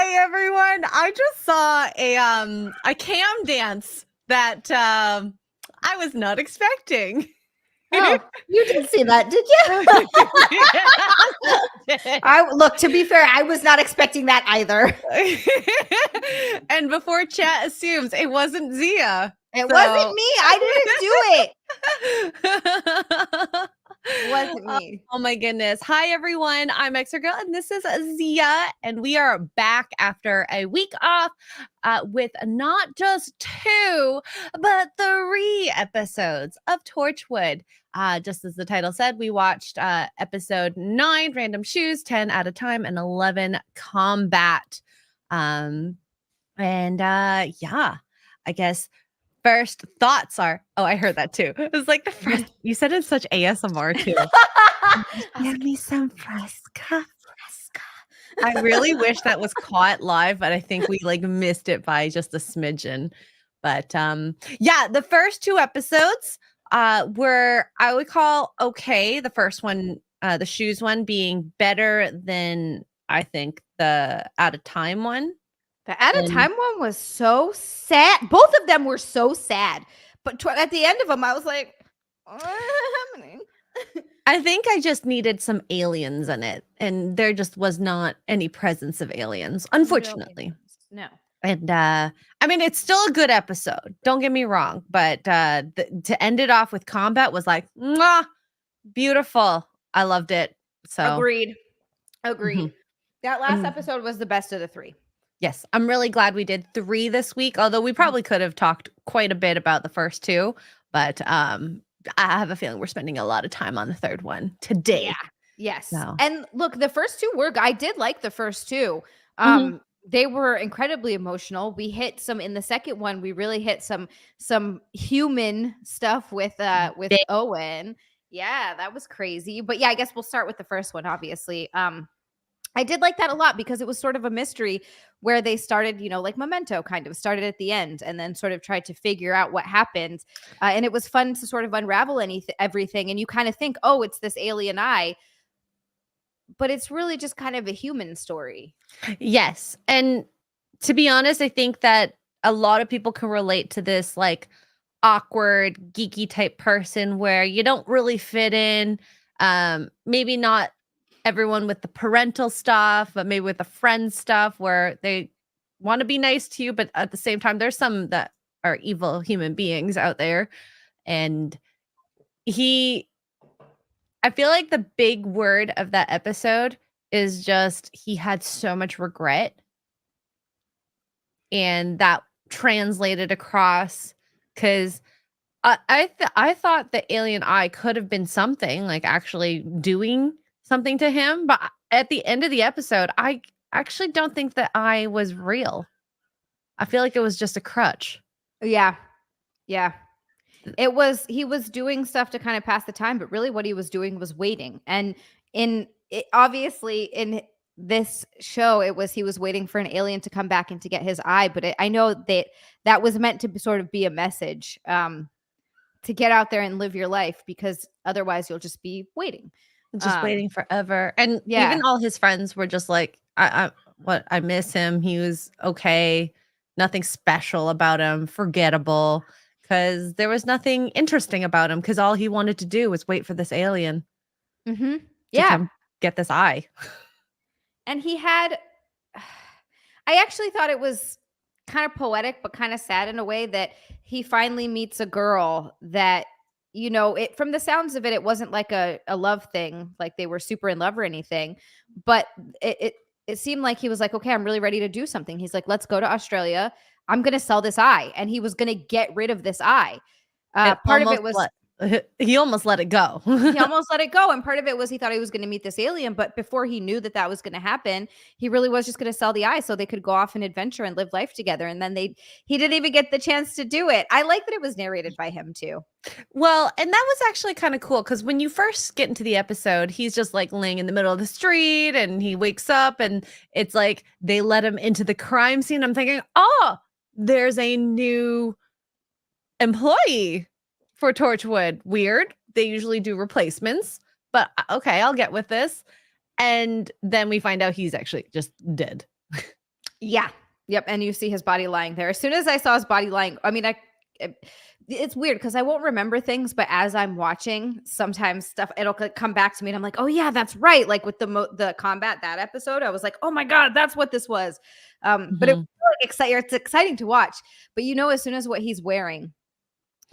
Hi everyone. I just saw a cam dance that I was not expecting. Oh, you did see that, did you? Look, to be fair, I was not expecting that either. And before chat assumes it wasn't Zia. It wasn't me. I didn't do it. Wasn't me. Oh my goodness. Hi everyone. I'm Xray Girl and this is Zia, and we are back after a week off with not just 2 but 3 episodes of Torchwood. Just as the title said, we watched episode 9 Random Shoes, 10 at a time, and 11 Combat. Yeah, I guess first thoughts are, oh, I heard that too. It was like the first, you said it's such ASMR too. Give me some fresca. I really wish that was caught live, but I think we like missed it by just a smidgen. But yeah, the first 2 episodes were, I would call okay. The first one, the shoes one, being better than I think the Out of Time one. The Out of Time one was so sad. Both of them were so sad. But at the end of them, I was like, what's happening? I think I just needed some aliens in it. And there just was not any presence of aliens, unfortunately. No. And I mean, it's still a good episode. Don't get me wrong. But to end it off with combat was like, mwah, beautiful. I loved it. So Agreed. Mhm. That last episode was the best of the 3. Yes, I'm really glad we did 3 this week, although we probably could have talked quite a bit about the first 2, but I have a feeling we're spending a lot of time on the 3rd one today. Yeah. Yes. So. And look, the first 2 were, I did like the first 2. They were incredibly emotional. We hit some in the second one. We really hit some human stuff with Owen. Yeah, that was crazy. But yeah, I guess we'll start with the first one, obviously. I did like that a lot because it was sort of a mystery where they started, like Memento kind of started at the end and then sort of tried to figure out what happened. And it was fun to sort of unravel everything. And you kind of think, oh, it's this alien eye. But it's really just kind of a human story. Yes. And to be honest, I think that a lot of people can relate to this like awkward, geeky type person where you don't really fit in. Maybe not everyone with the parental stuff, but maybe with the friend stuff where they want to be nice to you, but at the same time, there's some that are evil human beings out there. And I feel like the big word of that episode is just he had so much regret. And that translated across because I thought the alien eye could have been something like actually doing something to him, but at the end of the episode, I actually don't think the eye was real. I feel like it was just a crutch. Yeah. He was doing stuff to kind of pass the time, but really what he was doing was waiting. And obviously in this show, he was waiting for an alien to come back and to get his eye. But I know that was meant to sort of be a message to get out there and live your life, because otherwise you'll just be waiting. Just waiting forever. And even all his friends were just like, I miss him. He was okay. Nothing special about him. Forgettable. Because there was nothing interesting about him. Because all he wanted to do was wait for this alien. To come get this eye. And I actually thought it was kind of poetic, but kind of sad in a way that he finally meets a girl that, from the sounds of it, it wasn't like a love thing, like they were super in love or anything, but it seemed like he was like, okay, I'm really ready to do something. He's like, let's go to Australia. I'm going to sell this eye. And he was going to get rid of this eye. Part of it was... He almost let it go. He almost let it go. And part of it was he thought he was going to meet this alien. But before he knew that was going to happen, he really was just going to sell the eye so they could go off and adventure and live life together. And then he didn't even get the chance to do it. I like that it was narrated by him too. Well, and that was actually kind of cool because when you first get into the episode, he's just like laying in the middle of the street and he wakes up and it's like they let him into the crime scene. I'm thinking, oh, there's a new employee for Torchwood. Weird. They usually do replacements, but okay, I'll get with this. And then we find out he's actually just dead. Yeah. Yep. And you see his body lying there. As soon as I saw his body lying, I mean, it's weird because I won't remember things, but as I'm watching, sometimes stuff it'll come back to me, and I'm like, oh yeah, that's right. Like with the combat that episode, I was like, oh my god, that's what this was. But Mhm. it's exciting to watch. But as soon as what he's wearing,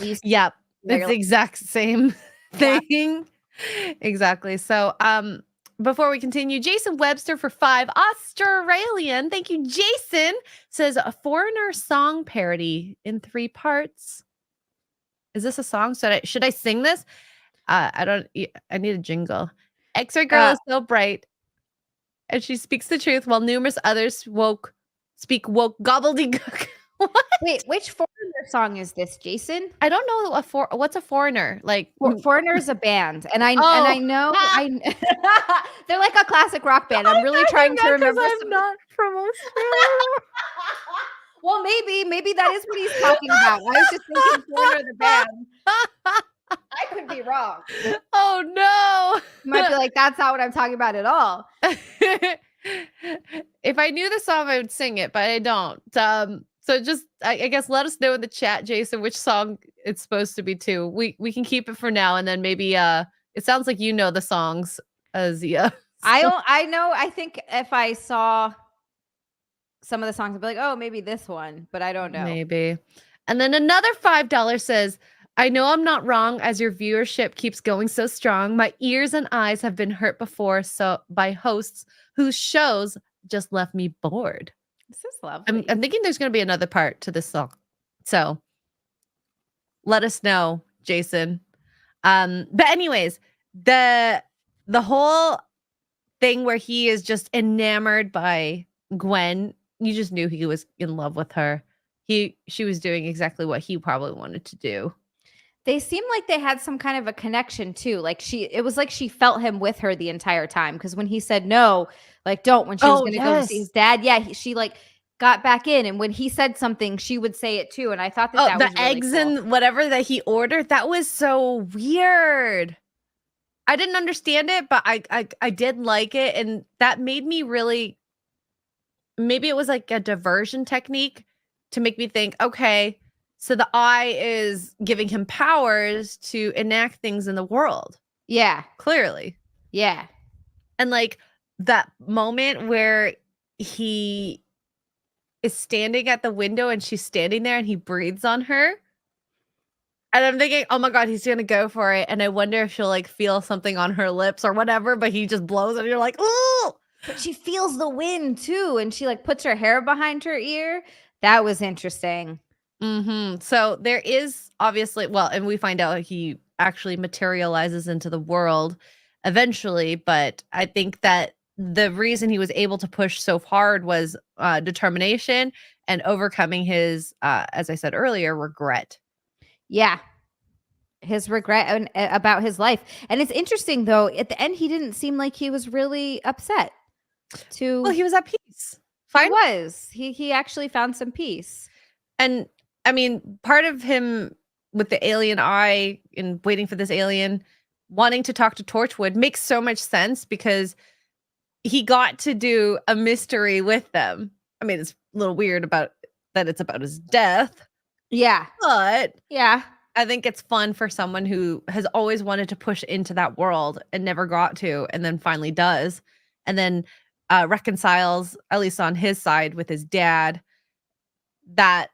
you see Yep. there, It's you're the like, exact same yeah. thing. Exactly. So, before we continue, Jason Webster for 5 Australian. Thank you, Jason. Says a foreigner song parody in 3 parts. Is this a song? Should I sing this? I don't. I need a jingle. Xray Girl Uh, is so bright, and she speaks the truth, while numerous others speak woke gobbledygook. What? Wait, which foreigner song is this, Jason? I don't know what's a foreigner like. Foreigner is a band, and I Oh, know they're like a classic rock band. I'm really trying to remember I'm some. not from Australia. Well, maybe that is what he's talking about. I was just thinking Foreigner the band. I could be wrong. Oh no! You might be like, that's not what I'm talking about at all. If I knew the song, I would sing it, but I don't. So just I guess let us know in the chat, Jason, which song it's supposed to be too. We can keep it for now, and then maybe it sounds like you know the songs, Azia. I know. I think if I saw some of the songs, I'd be like, oh, maybe this one, but I don't know. Maybe. And then another $5 says, I know I'm not wrong as your viewership keeps going so strong. My ears and eyes have been hurt before so by hosts whose shows just left me bored. This is lovely. I'm thinking there's going to be another part to this song. So let us know, Jason. But anyways, the whole thing where he is just enamored by Gwen, you just knew he was in love with her. She was doing exactly what he probably wanted to do. They seemed like they had some kind of a connection too. Like it was like she felt him with her the entire time. Because when he said no, like don't, when she was going to go to see his dad, yeah, she like got back in, and when he said something, she would say it too. And I thought that the was really eggs cool. and whatever that he ordered, that was so weird. I didn't understand it, but I did like it, and that made me really. Maybe it was like a diversion technique to make me think, okay, so the eye is giving him powers to enact things in the world. Yeah. Clearly. Yeah. And like that moment where he is standing at the window and she's standing there and he breathes on her. And I'm thinking, oh my God, he's going to go for it. And I wonder if she'll like feel something on her lips or whatever, but he just blows and you're like, ooh. But she feels the wind too. And she like puts her hair behind her ear. That was interesting. Mm-hmm. So there is obviously, well, and we find out he actually materializes into the world eventually. But I think that the reason he was able to push so hard was determination and overcoming his, as I said earlier, regret. Yeah. His regret about his life. And it's interesting though, at the end, he didn't seem like he was really upset. Well, he was at peace. Fine. He was. He actually found some peace. And I mean, part of him with the alien eye and waiting for this alien, wanting to talk to Torchwood makes so much sense because he got to do a mystery with them. I mean, it's a little weird about that it's about his death. Yeah. But yeah, I think it's fun for someone who has always wanted to push into that world and never got to, and then finally does. And then reconciles, at least on his side, with his dad. That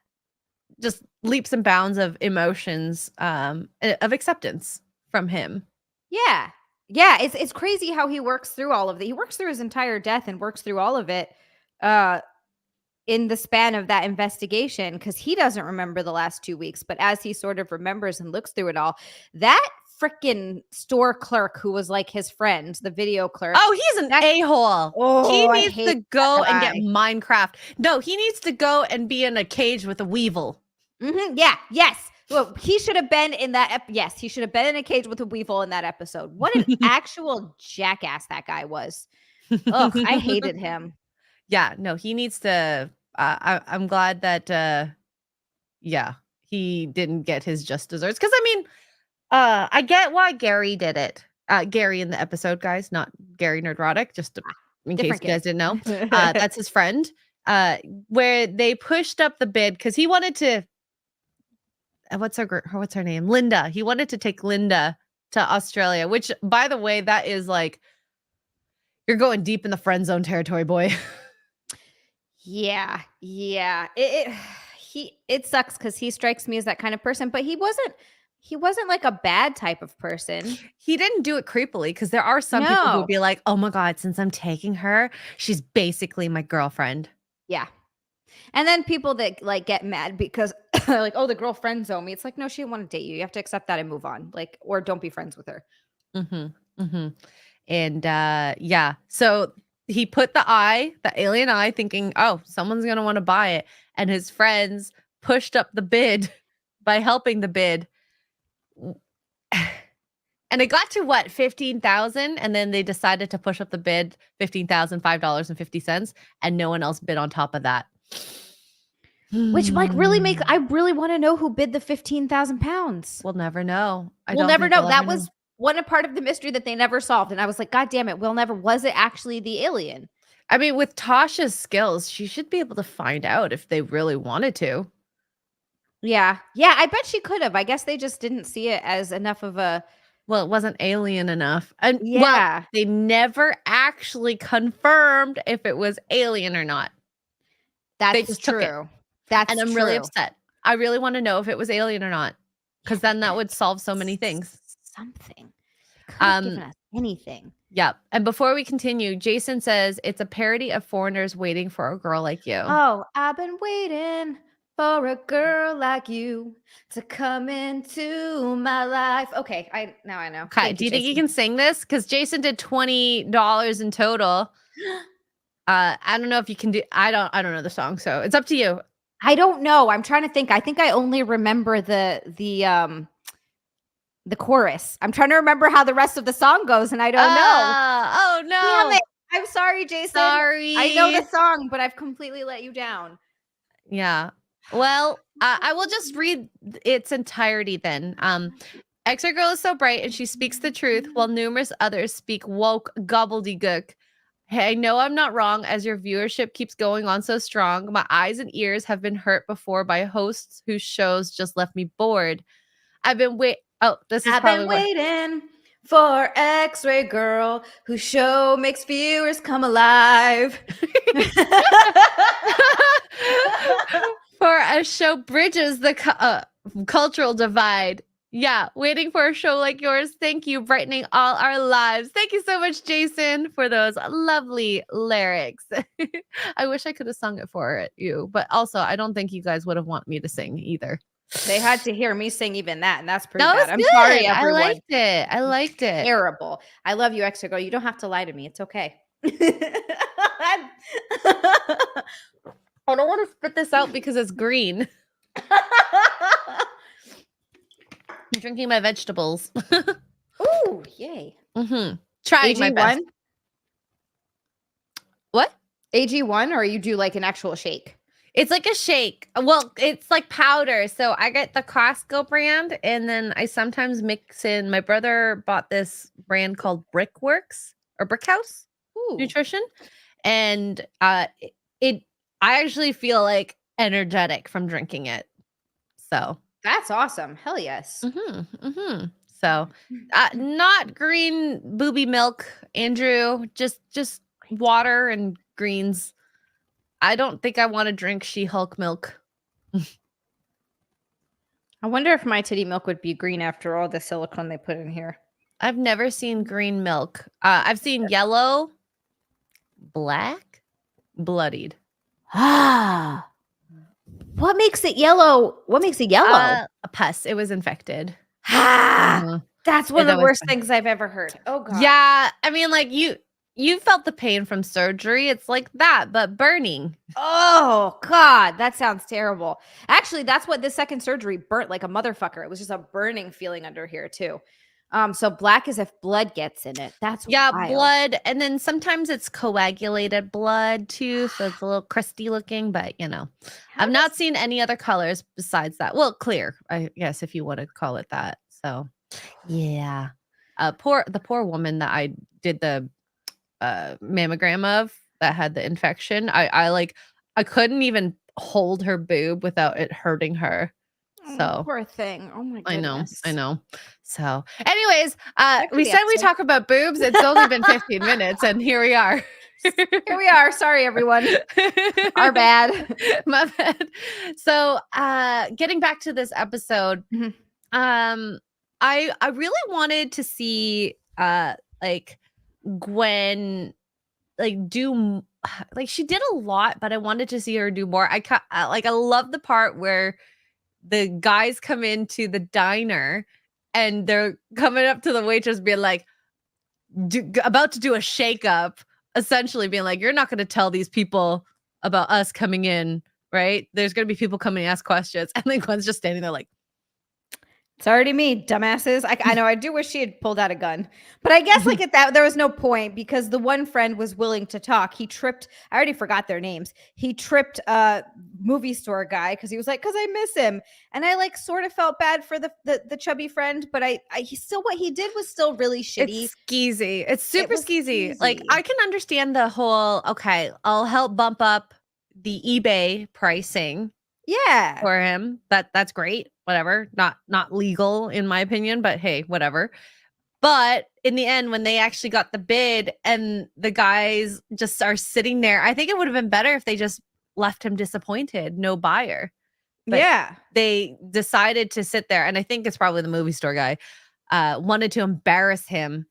just leaps and bounds of emotions, of acceptance from him. Yeah. Yeah. It's crazy how he works through all of it. He works through his entire death and works through all of it in the span of that investigation, because he doesn't remember the last 2 weeks. But as he sort of remembers and looks through it all, that freaking store clerk who was like his friend, the video clerk. Oh, he's an a-hole. Oh, he needs to go and get Minecraft. No, he needs to go and be in a cage with a Weevil. Mm-hmm. Yeah. Yes. Well, he should have been in that. Yes, he should have been in a cage with a Weevil in that episode. What an actual jackass that guy was. Ugh, I hated him. Yeah, no, he needs to. I'm glad that. Yeah, he didn't get his just desserts, because I mean, I get why Gary did it. Gary in the episode, guys, not Gary Nerdrotic. Just in case you guys didn't know, that's his friend. where they pushed up the bid because he wanted to. What's her name? Linda. He wanted to take Linda to Australia, which, by the way, that is like you're going deep in the friend zone territory, boy. Yeah. It sucks because he strikes me as that kind of person, but he wasn't like a bad type of person. He didn't do it creepily because there are some people who would be like, oh my God, since I'm taking her, she's basically my girlfriend. Yeah. And then people that like get mad because they're like, oh, the girl friend zone me. It's like, no, she didn't want to date you. You have to accept that and move on. Like, or don't be friends with her. And yeah, so he put the alien eye, thinking, oh, someone's gonna want to buy it, and his friends pushed up the bid by helping the bid. And it got to what, 15,000, and then they decided to push up the bid $15,005.50, and no one else bid on top of that. Which like I really want to know who bid the 15,000 pounds. We'll never know. We'll never know. That was one part of the mystery that they never solved, and I was like, God damn it, was it actually the alien? I mean, with Tasha's skills, she should be able to find out if they really wanted to. Yeah, I bet she could have. I guess they just didn't see it as enough of a. Well, it wasn't alien enough. And well, they never actually confirmed if it was alien or not. They just true. Took it. That's and I'm really upset. I really want to know if it was alien or not, because then that would solve so many things. Something. Could have given us anything. Yep. And before we continue, Jason says it's a parody of Foreigners waiting for a girl like you. Oh, I've been waiting for a girl like you to come into my life. Okay, now I know. Okay, do you think you can sing this? Because Jason did $20 in total. I don't know if you can do. I don't know the song, so it's up to you. I don't know. I'm trying to think. I think I only remember the chorus. I'm trying to remember how the rest of the song goes, and I don't know. Oh no! Damn it. I'm sorry, Jason. Sorry. I know the song, but I've completely let you down. Yeah. Well, I will just read its entirety then. Xray Girl is so bright and she speaks the truth while numerous others speak woke gobbledygook. Hey, I know I'm not wrong as your viewership keeps going on so strong. My eyes and ears have been hurt before by hosts whose shows just left me bored. I've been waiting for Xray Girl, whose show makes viewers come alive. For a show bridges the cultural divide. Yeah, waiting for a show like yours. Thank you, brightening all our lives. Thank you so much, Jason, for those lovely lyrics. I wish I could have sung it for you, but also I don't think you guys would have wanted me to sing either. They had to hear me sing even that, and that's pretty bad. I'm sorry, everyone. I liked it. Terrible. I love you, Xray Girl. You don't have to lie to me. It's okay. I don't want to spit this out because it's green. I'm drinking my vegetables. Ooh, yay. Trying my best. What? AG1, or you do like an actual shake? It's like a shake. Well, it's like powder. So I get the Costco brand, and then I sometimes mix in. My brother bought this brand called Brickworks or Brickhouse Nutrition, and I actually feel like energetic from drinking it. So that's awesome. Hell yes. So not green booby milk, Andrew. Just water and greens. I don't think I want to drink She-Hulk milk. I wonder if my titty milk would be green after all the silicone they put in here. I've never seen green milk. I've seen yellow, black, bloodied. What makes it yellow? A pus. It was infected. That's one of the worst things I've ever heard. Oh God. Yeah, I mean, like you felt the pain from surgery. It's like that, but burning. Oh God, that sounds terrible. Actually, that's what this second surgery burnt like a motherfucker. It was just a burning feeling under here too. So black is if blood gets in it. That's wild. Blood, and then sometimes it's coagulated blood too, so it's a little crusty looking. But I've not seen any other colors besides that. Well, clear, I guess, if you want to call it that. So, yeah. The poor woman that I did the mammogram of that had the infection. I I couldn't even hold her boob without it hurting her. So poor thing. Oh my goodness. I know. So, anyways, Back to we the said we episode. talk about boobs. It's only been 15 minutes, and here we are. Here we are. Sorry, everyone. Our bad. My bad. So, getting back to this episode, Mhm. I really wanted to see like Gwen do like she did a lot, but I wanted to see her do more. I love the part where the guys come into the diner and they're coming up to the waitress being like about to do a shakeup, essentially being like, you're not going to tell these people about us coming in, right? There's going to be people coming to ask questions. And then Gwen's just standing there like, It's already me, dumbasses. I know. I do wish she had pulled out a gun, but I guess like at that there was no point because the one friend was willing to talk. He tripped. I already forgot their names. He tripped a movie store guy because he was like, "Cause I miss him," and I like sort of felt bad for the chubby friend, but he still what he did was still really shitty. it's skeezy. It's super was skeezy. Like skeezy. I can understand the whole, okay, I'll help bump up the eBay pricing Yeah. for him. That's great. Whatever. Not legal in my opinion, but hey, whatever. But in the end, when they actually got the bid and the guys just are sitting there, I think it would have been better if they just left him disappointed, no buyer. But yeah. they decided to sit there, and I think it's probably the movie store guy, wanted to embarrass him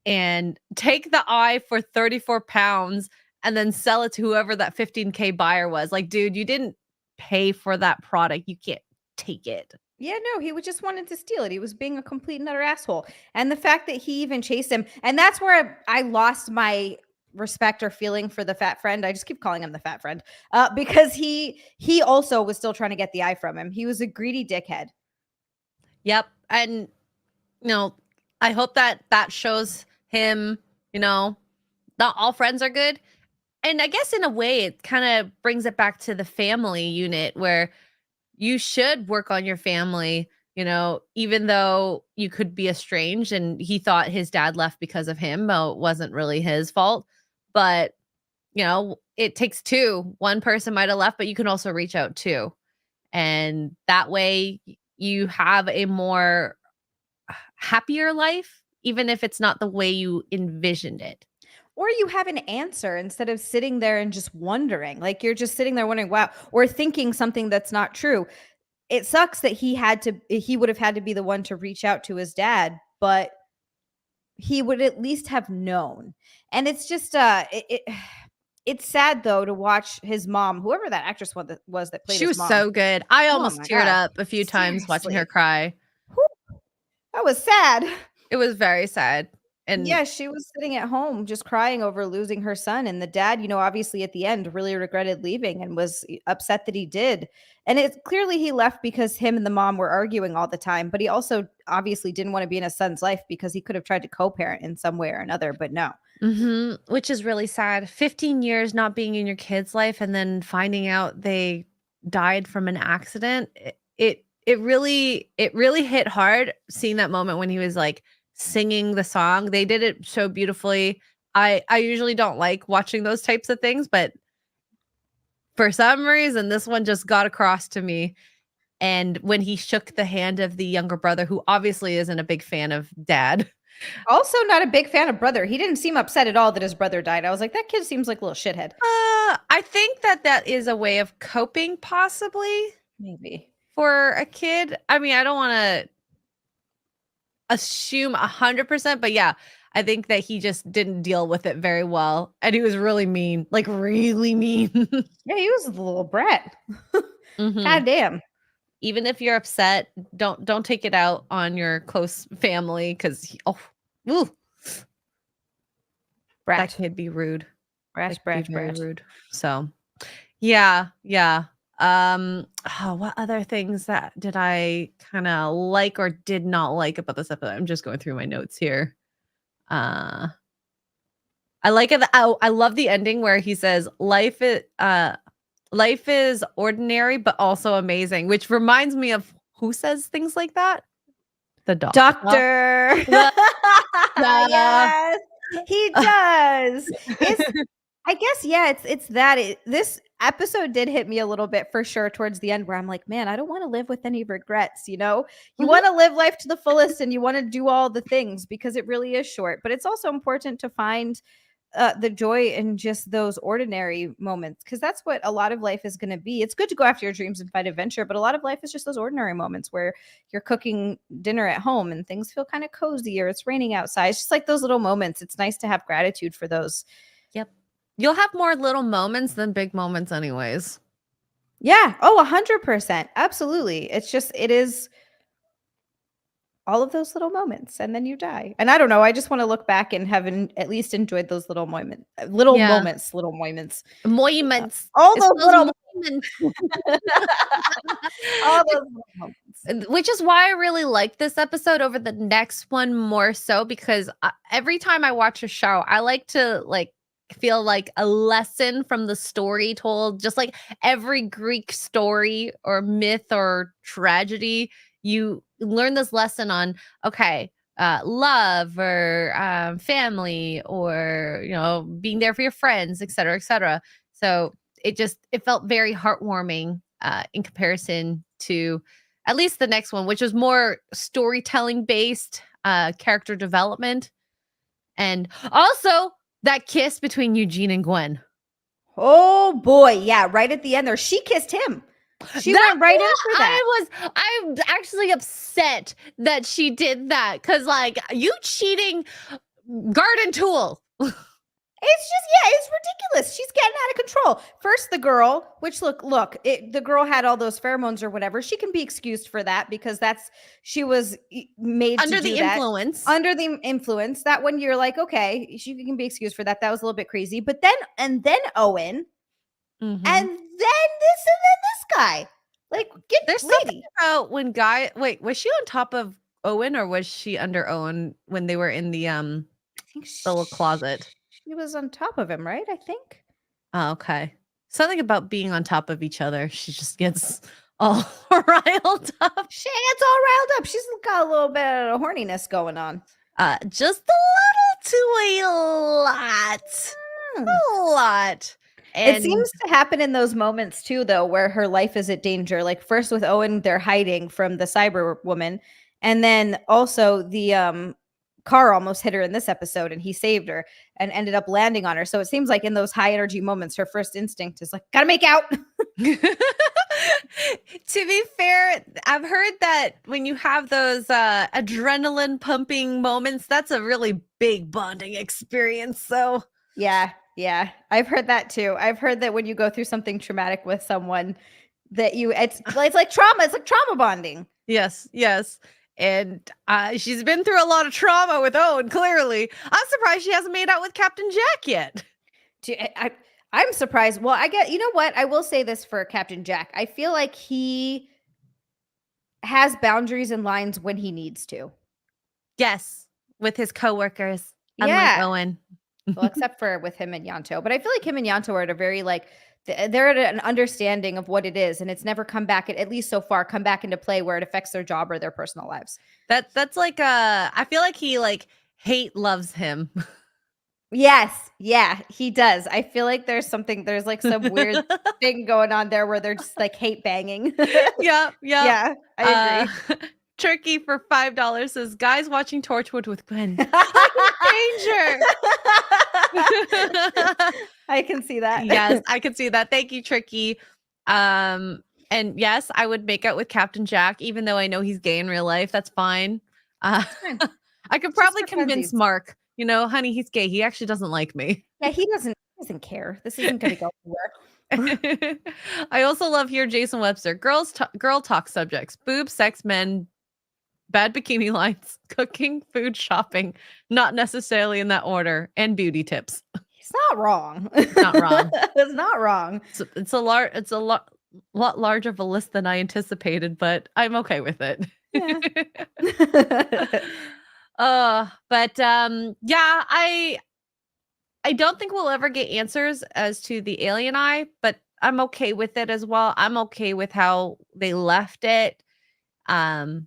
and take the eye for 34 pounds and then sell it to whoever that 15K buyer was. Like, dude, you didn't pay for that product. You can't take it. Yeah, no, he just wanted to steal it. He was being a complete and utter asshole. And the fact that he even chased him, and that's where I lost my respect or feeling for the fat friend. I just keep calling him the fat friend because he also was still trying to get the eye from him. He was a greedy dickhead. Yep. And, I hope that shows him, not all friends are good. And I guess in a way, it kind of brings it back to the family unit where you should work on your family, even though you could be estranged and he thought his dad left because of him. Well, it wasn't really his fault. But, it takes two. One person might have left, but you can also reach out too. And that way you have a more happier life, even if it's not the way you envisioned it. Or you have an answer instead of sitting there and just wondering. Like you're just sitting there wondering, wow, or thinking something that's not true. It sucks that he would have had to be the one to reach out to his dad, but he would at least have known. And it's just it's sad though to watch his mom, whoever that actress was that played She his was mom. so good. I Oh almost my teared God. up a few times watching her cry. Whew. That was sad. It was very sad. And Yeah, she was sitting at home just crying over losing her son. And the dad, obviously at the end really regretted leaving and was upset that he did. And it's clearly he left because him and the mom were arguing all the time. But he also obviously didn't want to be in his son's life because he could have tried to co-parent in some way or another. But no. which is really sad. 15 years not being in your kid's life and then finding out they died from an accident. It really hit hard seeing that moment when he was like singing the song. They did it so beautifully. I usually don't like watching those types of things, but for some reason this one just got across to me. And when he shook the hand of the younger brother, who obviously isn't a big fan of dad. Also not a big fan of brother. He didn't seem upset at all that his brother died. I was like, that kid seems like a little shithead. I think that is a way of coping, possibly. Maybe. For a kid. I mean, I don't want to assume 100%, but yeah, I think that he just didn't deal with it very well. And he was really mean, like really mean. Yeah, he was a little brat. Mhm. God damn. Even if you're upset, don't take it out on your close family because that could be rude. Brash. Rude. So yeah. What other things that did I kind of like or did not like about this episode? I'm just going through my notes here. I like it. I love the ending where he says life is ordinary but also amazing, which reminds me of who says things like that? The Doctor. Yes, he does. I guess, yeah, it's that. This episode did hit me a little bit for sure towards the end, where I'm like, man, I don't want to live with any regrets. You Mhm. want to live life to the fullest and you want to do all the things because it really is short. But it's also important to find the joy in just those ordinary moments, because that's what a lot of life is going to be. It's good to go after your dreams and find adventure, but a lot of life is just those ordinary moments where you're cooking dinner at home and things feel kind of cozy, or it's raining outside. It's just like those little moments. It's nice to have gratitude for those. Yep. You'll have more little moments than big moments anyways. Yeah. Oh, 100%. Absolutely. It is all of those little moments, and then you die. And I don't know, I just want to look back and have at least enjoyed those little moments, little moments. Moments. All It's those those little moments. all those little moments. Which is why I really like this episode over the next one more so, because every time I watch a show, I like to feel like a lesson from the story told. Just like every Greek story or myth or tragedy, you learn this lesson on, okay, love or family, or being there for your friends, et cetera, et cetera. So it felt very heartwarming in comparison to at least the next one, which was more storytelling based, character development, and also that kiss between Eugene and Gwen. Oh boy, yeah, right at the end there, she kissed him. She went right in for that. I'm actually upset that she did that, because you cheating garden tool. It's ridiculous. She's getting out of control. First, the girl, which the girl had all those pheromones or whatever. She can be excused for that because she was made Under to do the that. influence. Under the influence. That one, you're like, okay, she can be excused for that. That was a little bit crazy. But then Owen, and then this guy. Like, There's lady. something about when wait, was she on top of Owen, or was she under Owen when they were in the little closet? She was on top of him, right? I think. Oh, okay. Something about being on top of each other. She just gets all riled up. She gets all riled up. She's got a little bit of horniness going on. Just a little to a lot. A lot. And it seems to happen in those moments too, though, where her life is at danger. Like first with Owen, they're hiding from the cyber woman. And then also the car almost hit her in this episode, and he saved her and ended up landing on her. So it seems like in those high energy moments, her first instinct is like, gotta make out. To be fair, I've heard that when you have those adrenaline pumping moments, that's a really big bonding experience. So yeah, I've heard that too. I've heard that when you go through something traumatic with someone, that it's like trauma. It's like trauma bonding. Yes. And she's been through a lot of trauma with Owen, clearly. I'm surprised she hasn't made out with Captain Jack yet. I'm surprised. Well, you know what? I will say this for Captain Jack. I feel like he has boundaries and lines when he needs to. Yes, with his coworkers. Unlike Owen. Well, except for with him and Yanto. But I feel like him and Yanto are at a very they're at an understanding of what it is, and it's never come back, at least so far, come back into play where it affects their job or their personal lives. That's like I feel like he hate loves him. Yes, yeah, he does. I feel like there's some weird thing going on there where they're just like hate banging. Yeah, I agree. Turkey for $5 says, guys watching Torchwood with Gwen. Danger. I can see that. Yes, I can see that. Thank you, Tricky. And yes, I would make out with Captain Jack, even though I know he's gay in real life. That's fine. I could probably convince Mark, honey, he's gay. He actually doesn't like me. Yeah, he doesn't care. This isn't going to go anywhere. I also love here Jason Webster. Girl talk subjects: boob, sex, men, bad bikini lines, cooking, food, shopping. Not necessarily in that order, and beauty tips. It's not wrong. Not wrong. It's not wrong. It's a lot larger of a list than I anticipated, but I'm okay with it. Yeah. Yeah, I don't think we'll ever get answers as to the alien eye, but I'm okay with it as well. I'm okay with how they left it. I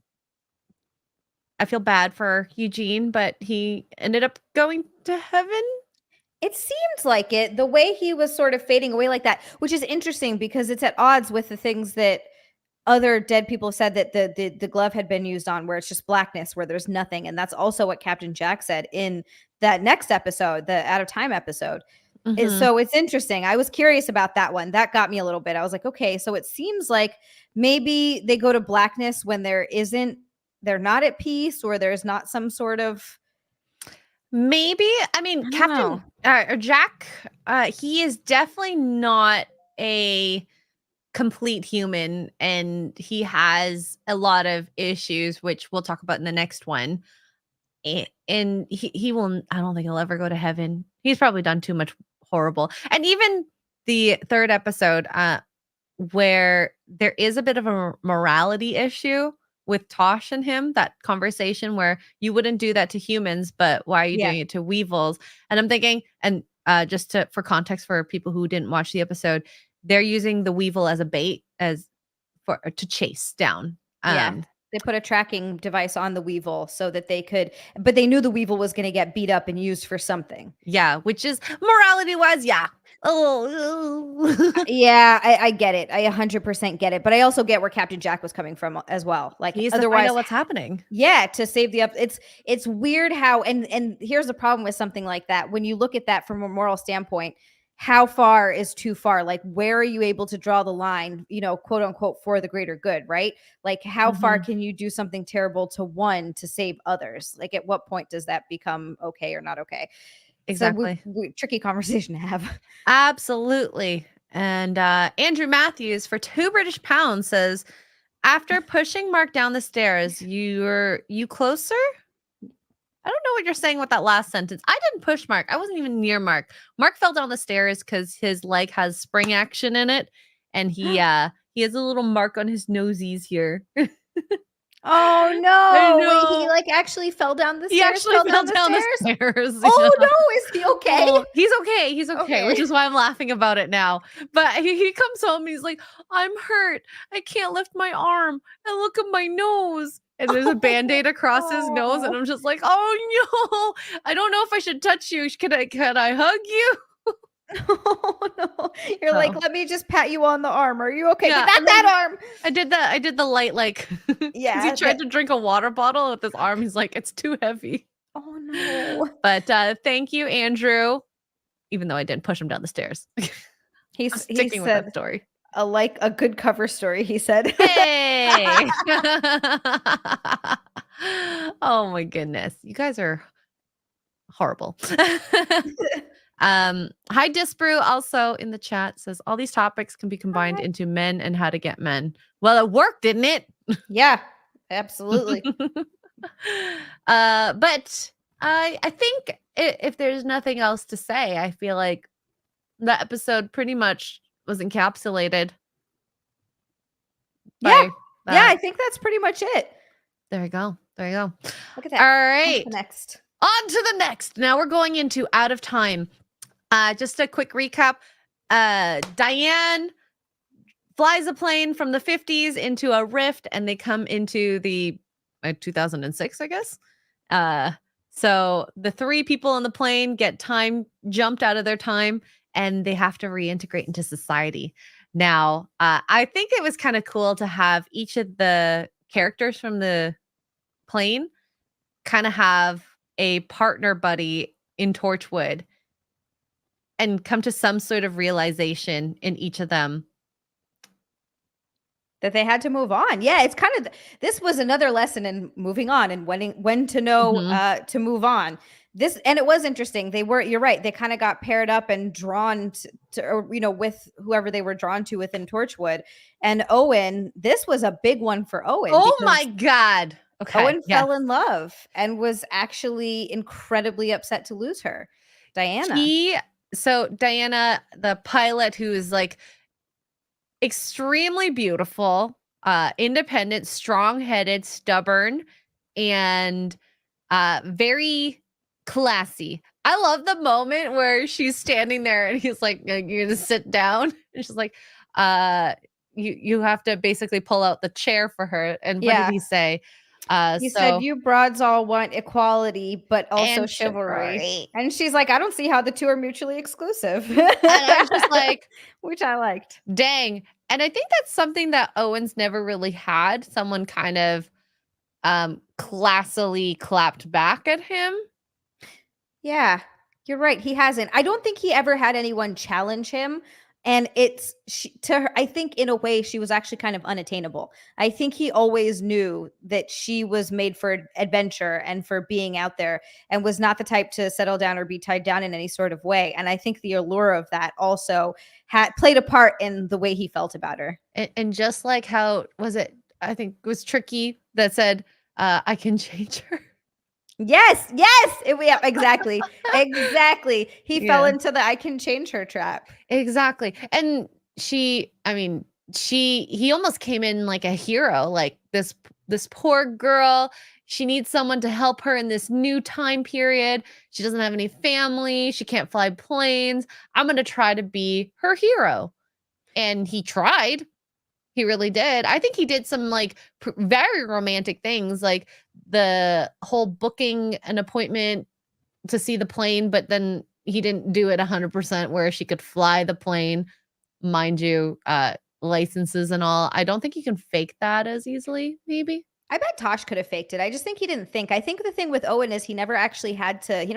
feel bad for Eugene, but he ended up going to heaven. It seems like it, the way he was sort of fading away like that, which is interesting because it's at odds with the things that other dead people said that the glove had been used on, where it's just blackness, where there's nothing. And that's also what Captain Jack said in that next episode, the Out of Time episode. So it's interesting. I was curious about that one. That got me a little bit. I was like, okay, so it seems like maybe they go to blackness when they're not at peace, or there's not some sort of maybe. I mean, Captain or Jack, he is definitely not a complete human, and he has a lot of issues, which we'll talk about in the next one. And he will, I don't think he'll ever go to heaven. He's probably done too much horrible. And even the third episode, where there is a bit of a morality issue with Tosh and him, that conversation where you wouldn't do that to humans, but why are you doing it to Weevils? And I'm thinking, and just for context for people who didn't watch the episode, they're using the Weevil as a bait to chase down. They put a tracking device on the Weevil so that they could, but they knew the Weevil was going to get beat up and used for something. Yeah, which is morality wise, yeah. Yeah, I get it. I 100% get it. But I also get where Captain Jack was coming from as well. Like, he's otherwise, to find out what's happening. Yeah, to save the up. It's weird how, and here's the problem with something like that. When you look at that from a moral standpoint, how far is too far? Like, where are you able to draw the line, quote unquote, for the greater good, right? Like, how far can you do something terrible to one to save others? Like, at what point does that become okay or not okay? Exactly. So tricky conversation to have. Absolutely. And Andrew Matthews for £2 says, after pushing Mark down the stairs, you closer? I don't know what you're saying with that last sentence. I didn't push Mark. I wasn't even near Mark. Mark fell down the stairs because his leg has spring action in it, and he has a little mark on his nosies here. Oh no! Wait, he like actually fell down the stairs. He actually fell down the stairs. Oh no! Is he okay? Oh, he's okay. He's okay, which is why I'm laughing about it now. But he comes home and he's like, "I'm hurt. I can't lift my arm. And look at my nose." And there's a Band-Aid across his nose, and I'm just like, "Oh no! I don't know if I should touch you. Can I hug you?" Oh no! You're like, let me just pat you on the arm. Are you okay? Yeah, not that arm. I did the light, like, yeah. He tried to drink a water bottle with his arm. He's like, it's too heavy. Oh no! But thank you, Andrew. Even though I didn't push him down the stairs. He's sticking with that story. A good cover story. He said, "Hey." Oh my goodness, you guys are horrible. Hi Disbrew also in the chat says all these topics can be combined into men and how to get men. Well, it worked, didn't it? Yeah, absolutely. But I think if there's nothing else to say, I feel like the episode pretty much was encapsulated. Yeah, I think that's pretty much it. There you go. Look at that. All right. On to the next. Now we're going into Out of Time. Just a quick recap. Diane flies a plane from the 50s into a rift, and they come into the 2006, I guess. So the three people on the plane get time jumped out of their time, and they have to reintegrate into society. Now, I think it was kind of cool to have each of the characters from the plane kind of have a partner buddy in Torchwood and come to some sort of realization in each of them that they had to move on. Yeah, it's kind of, this was another lesson in moving on and when to know to move on. And it was interesting. You're right. They kind of got paired up and drawn to with whoever they were drawn to within Torchwood. And Owen, this was a big one for Owen. Oh my God. Okay. Owen fell in love and was actually incredibly upset to lose her. Diana. So Diana, the pilot, who is like extremely beautiful, independent, strong-headed, stubborn, and very classy. I love the moment where she's standing there and he's like, "You're gonna sit down," and she's like, you have to basically pull out the chair for her." And what did he say? He So said, "You broads all want equality, but also and chivalry." And she's like, "I don't see how the two are mutually exclusive." And I was just like, which I liked. dang. And I think that's something that Owen's never really had. Someone kind of classily clapped back at him. Yeah, you're right. He hasn't. I don't think he ever had anyone challenge him. And to her, I think in a way she was actually kind of unattainable. I think he always knew that she was made for adventure and for being out there and was not the type to settle down or be tied down in any sort of way. And I think the allure of that also had played a part in the way he felt about her. And just like how was it, I think it was Tricky that said, I can change her. Yes, yeah, exactly. Exactly. He fell into the I can change her trap. Exactly. And he almost came in like a hero, like this poor girl. She needs someone to help her in this new time period. She doesn't have any family. She can't fly planes. I'm going to try to be her hero. And he tried. He really did. I think he did some like very romantic things, like the whole booking an appointment to see the plane, but then he didn't do it 100% where she could fly the plane, mind you, licenses and all. I don't think you can fake that as easily, maybe. I bet Tosh could have faked it. I just think he didn't think. I think the thing with Owen is he never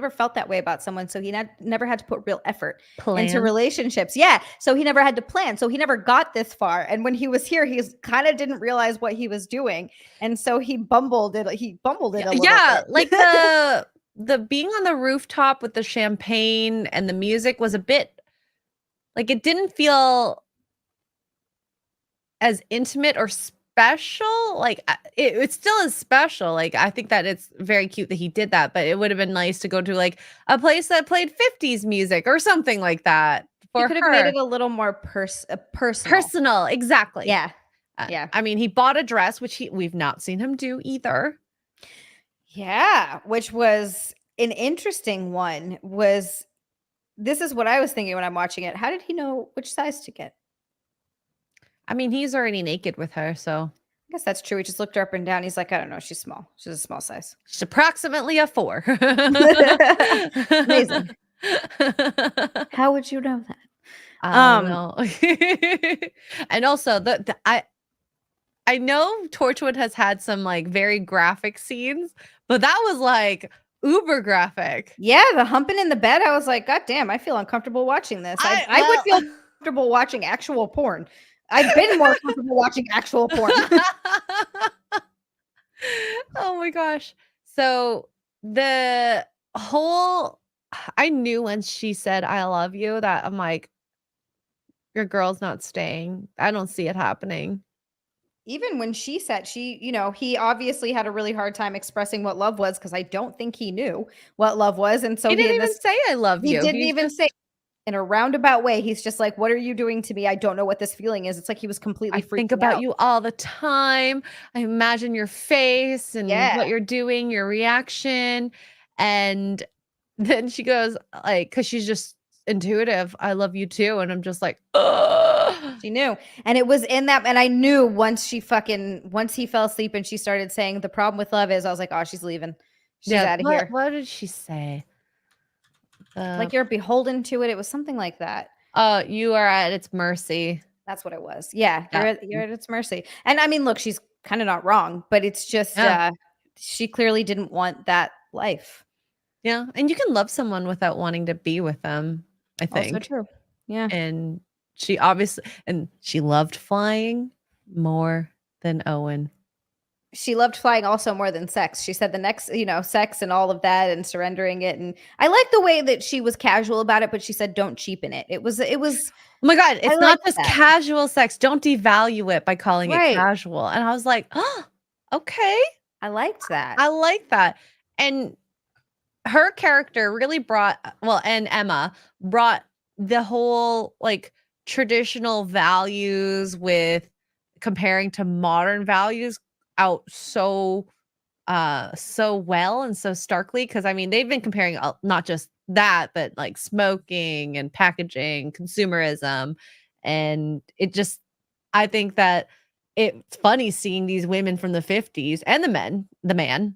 felt that way about someone. So he never had to put real effort into relationships. Yeah. So he never had to plan. So he never got this far. And when he was here, he kind of didn't realize what he was doing. And so he bumbled it. He bumbled it a little bit. Like the being on the rooftop with the champagne and the music was a bit like it didn't feel as intimate or special. Like it still is special. Like I think that it's very cute that he did that, but it would have been nice to go to like a place that played 50s music or something like that. He could have made it a little more personal. Exactly. Yeah. Yeah. I mean, he bought a dress, which we've not seen him do either. Yeah, which was an interesting one. This is what I was thinking when I'm watching it. How did he know which size to get? I mean, he's already naked with her, so I guess that's true. He just looked her up and down. He's like, I don't know. She's small. She's a small size. She's approximately a 4. Amazing. How would you know that? I don't know. And also, I know Torchwood has had some like very graphic scenes, but that was like uber graphic. Yeah, the humping in the bed. I was like, God damn, I feel uncomfortable watching this. I would feel comfortable watching actual porn. I've been more comfortable watching actual porn. Oh my gosh. So the whole, I knew when she said, I love you, that I'm like, your girl's not staying. I don't see it happening. Even when she said he obviously had a really hard time expressing what love was because I don't think he knew what love was. And so he didn't even say I love you. He didn't even say in a roundabout way. He's just like, what are you doing to me? I don't know what this feeling is. It's like he was completely freaking out. I think about you all the time. I imagine your face and what you're doing, your reaction. And then she goes like, because she's just intuitive, I love you too. And I'm just like, ugh. She knew. And it was in that. And I knew once he fell asleep and she started saying the problem with love is, I was like, oh, she's leaving. She's out of here. What did she say? Like you're beholden to it. It was something like that. You are at its mercy. That's what it was. Yeah. You're at its mercy. And I mean, look, she's kind of not wrong, but it's just, she clearly didn't want that life. Yeah. And you can love someone without wanting to be with them, I think. Also true. Yeah. And she loved flying more than Owen. She loved flying also more than sex. She said the next, sex and all of that and surrendering it. And I like the way that she was casual about it, but she said, don't cheapen it. It was, oh my God, it's not just casual sex. Don't devalue it by calling it casual. And I was like, oh, okay. I liked that. I like that. And her character really and Emma brought the whole like traditional values with comparing to modern values out so well and so starkly, because I mean they've been comparing not just that but like smoking and packaging, consumerism, and it just, I think that it's funny seeing these women from the 50s and the man,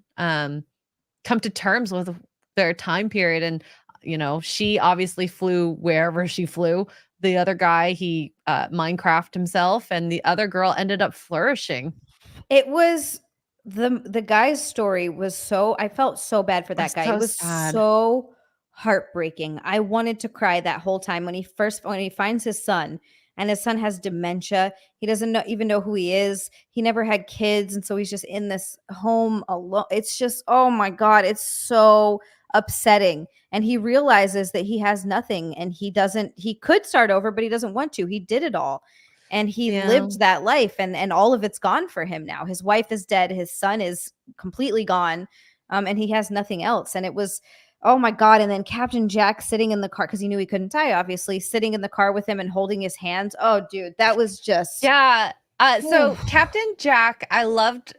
come to terms with their time period. And, she obviously flew wherever she flew. The other guy, he Minecraft himself, and the other girl ended up flourishing. It was the guy's story was so I felt so bad for that It's guy. It so was sad. so heartbreaking. I wanted to cry that whole time when he finds his son and his son has dementia. He doesn't even know who he is. He never had kids, and so he's just in this home alone. It's just, oh my God, it's so upsetting. And he realizes that he has nothing and he could start over, but he doesn't want to. He did it all. And he Yeah. lived that life, and all of it's gone for him now. His wife is dead, his son is completely gone, and he has nothing else. And it was, oh my God. And then Captain Jack sitting in the car, because he knew he couldn't die, obviously, sitting in the car with him and holding his hands. Oh, dude, that was just, Yeah. So Captain Jack, I loved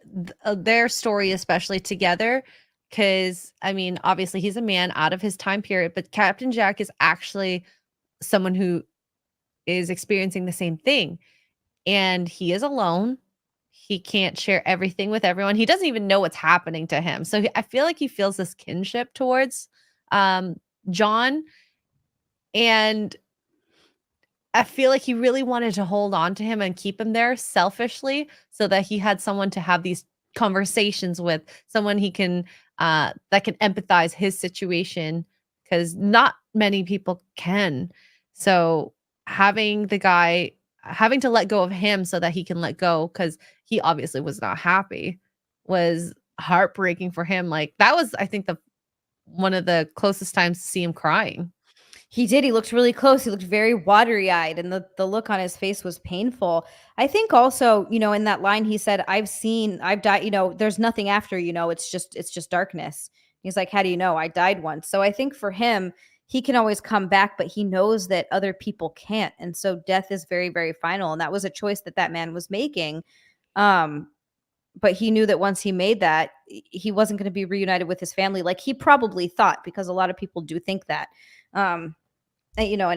their story, especially together, because I mean, obviously he's a man out of his time period, but Captain Jack is actually someone who is experiencing the same thing, and he is alone. He can't share everything with everyone. He doesn't even know what's happening to him. So I feel like he feels this kinship towards John, and I feel like he really wanted to hold on to him and keep him there selfishly so that he had someone to have these conversations with, someone he can that can empathize his situation, because not many people can. So having the guy having to let go of him so that he can let go, because he obviously was not happy, was heartbreaking for him. Like, that was, I think, the one of the closest times to see him crying. he did. He looked really close. He looked very watery eyed, and the look on his face was painful. I think also, in that line, he said, I've died, there's nothing after, it's just darkness. He's like, how do you know? I died once. So I think for him, he can always come back, but he knows that other people can't. And so death is very, very final. And that was a choice that man was making. But he knew that once he made that, he wasn't going to be reunited with his family like he probably thought, because a lot of people do think that. And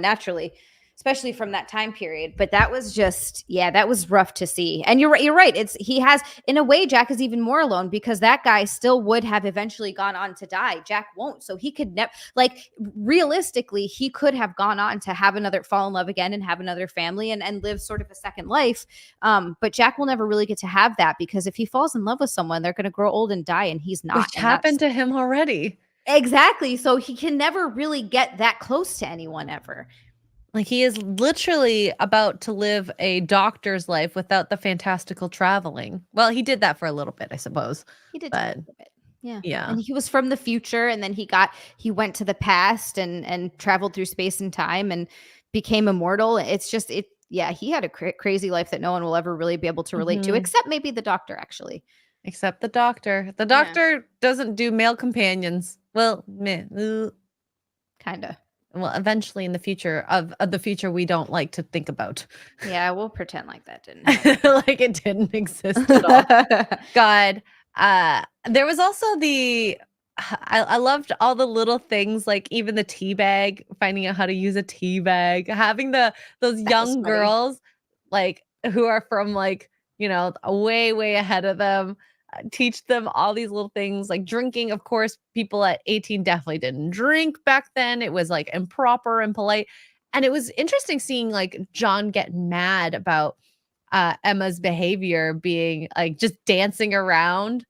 naturally, especially from that time period. But that was just, yeah, that was rough to see. And you're right. You're right. He has, in a way, Jack is even more alone, because that guy still would have eventually gone on to die. Jack won't. So he could never, like, realistically, he could have gone on to have fall in love again and have another family and live sort of a second life. But Jack will never really get to have that, because if he falls in love with someone, they're going to grow old and die, and he's not. Which happened to him already. Exactly. So he can never really get that close to anyone ever. Like, he is literally about to live a doctor's life without the fantastical traveling. Well, he did that for a little bit, I suppose. He did But, a little bit. Yeah. yeah. And he was from the future, and then he went to the past and traveled through space and time and became immortal. It's just yeah, he had a crazy life that no one will ever really be able to relate to, except maybe the doctor, actually. Except the doctor. The doctor doesn't do male companions. Well, kind of. Well, eventually in the future of the future we don't like to think about. Yeah, we'll pretend like that didn't happen. Like it didn't exist at all. God. There was also I loved all the little things, like even the tea bag, finding out how to use a tea bag, having those young girls, like, who are from, like, way, way ahead of them, teach them all these little things, like drinking. Of course, people at 18 definitely didn't drink back then. It was like improper and polite. And it was interesting seeing, like, John get mad about Emma's behavior, being like just dancing around,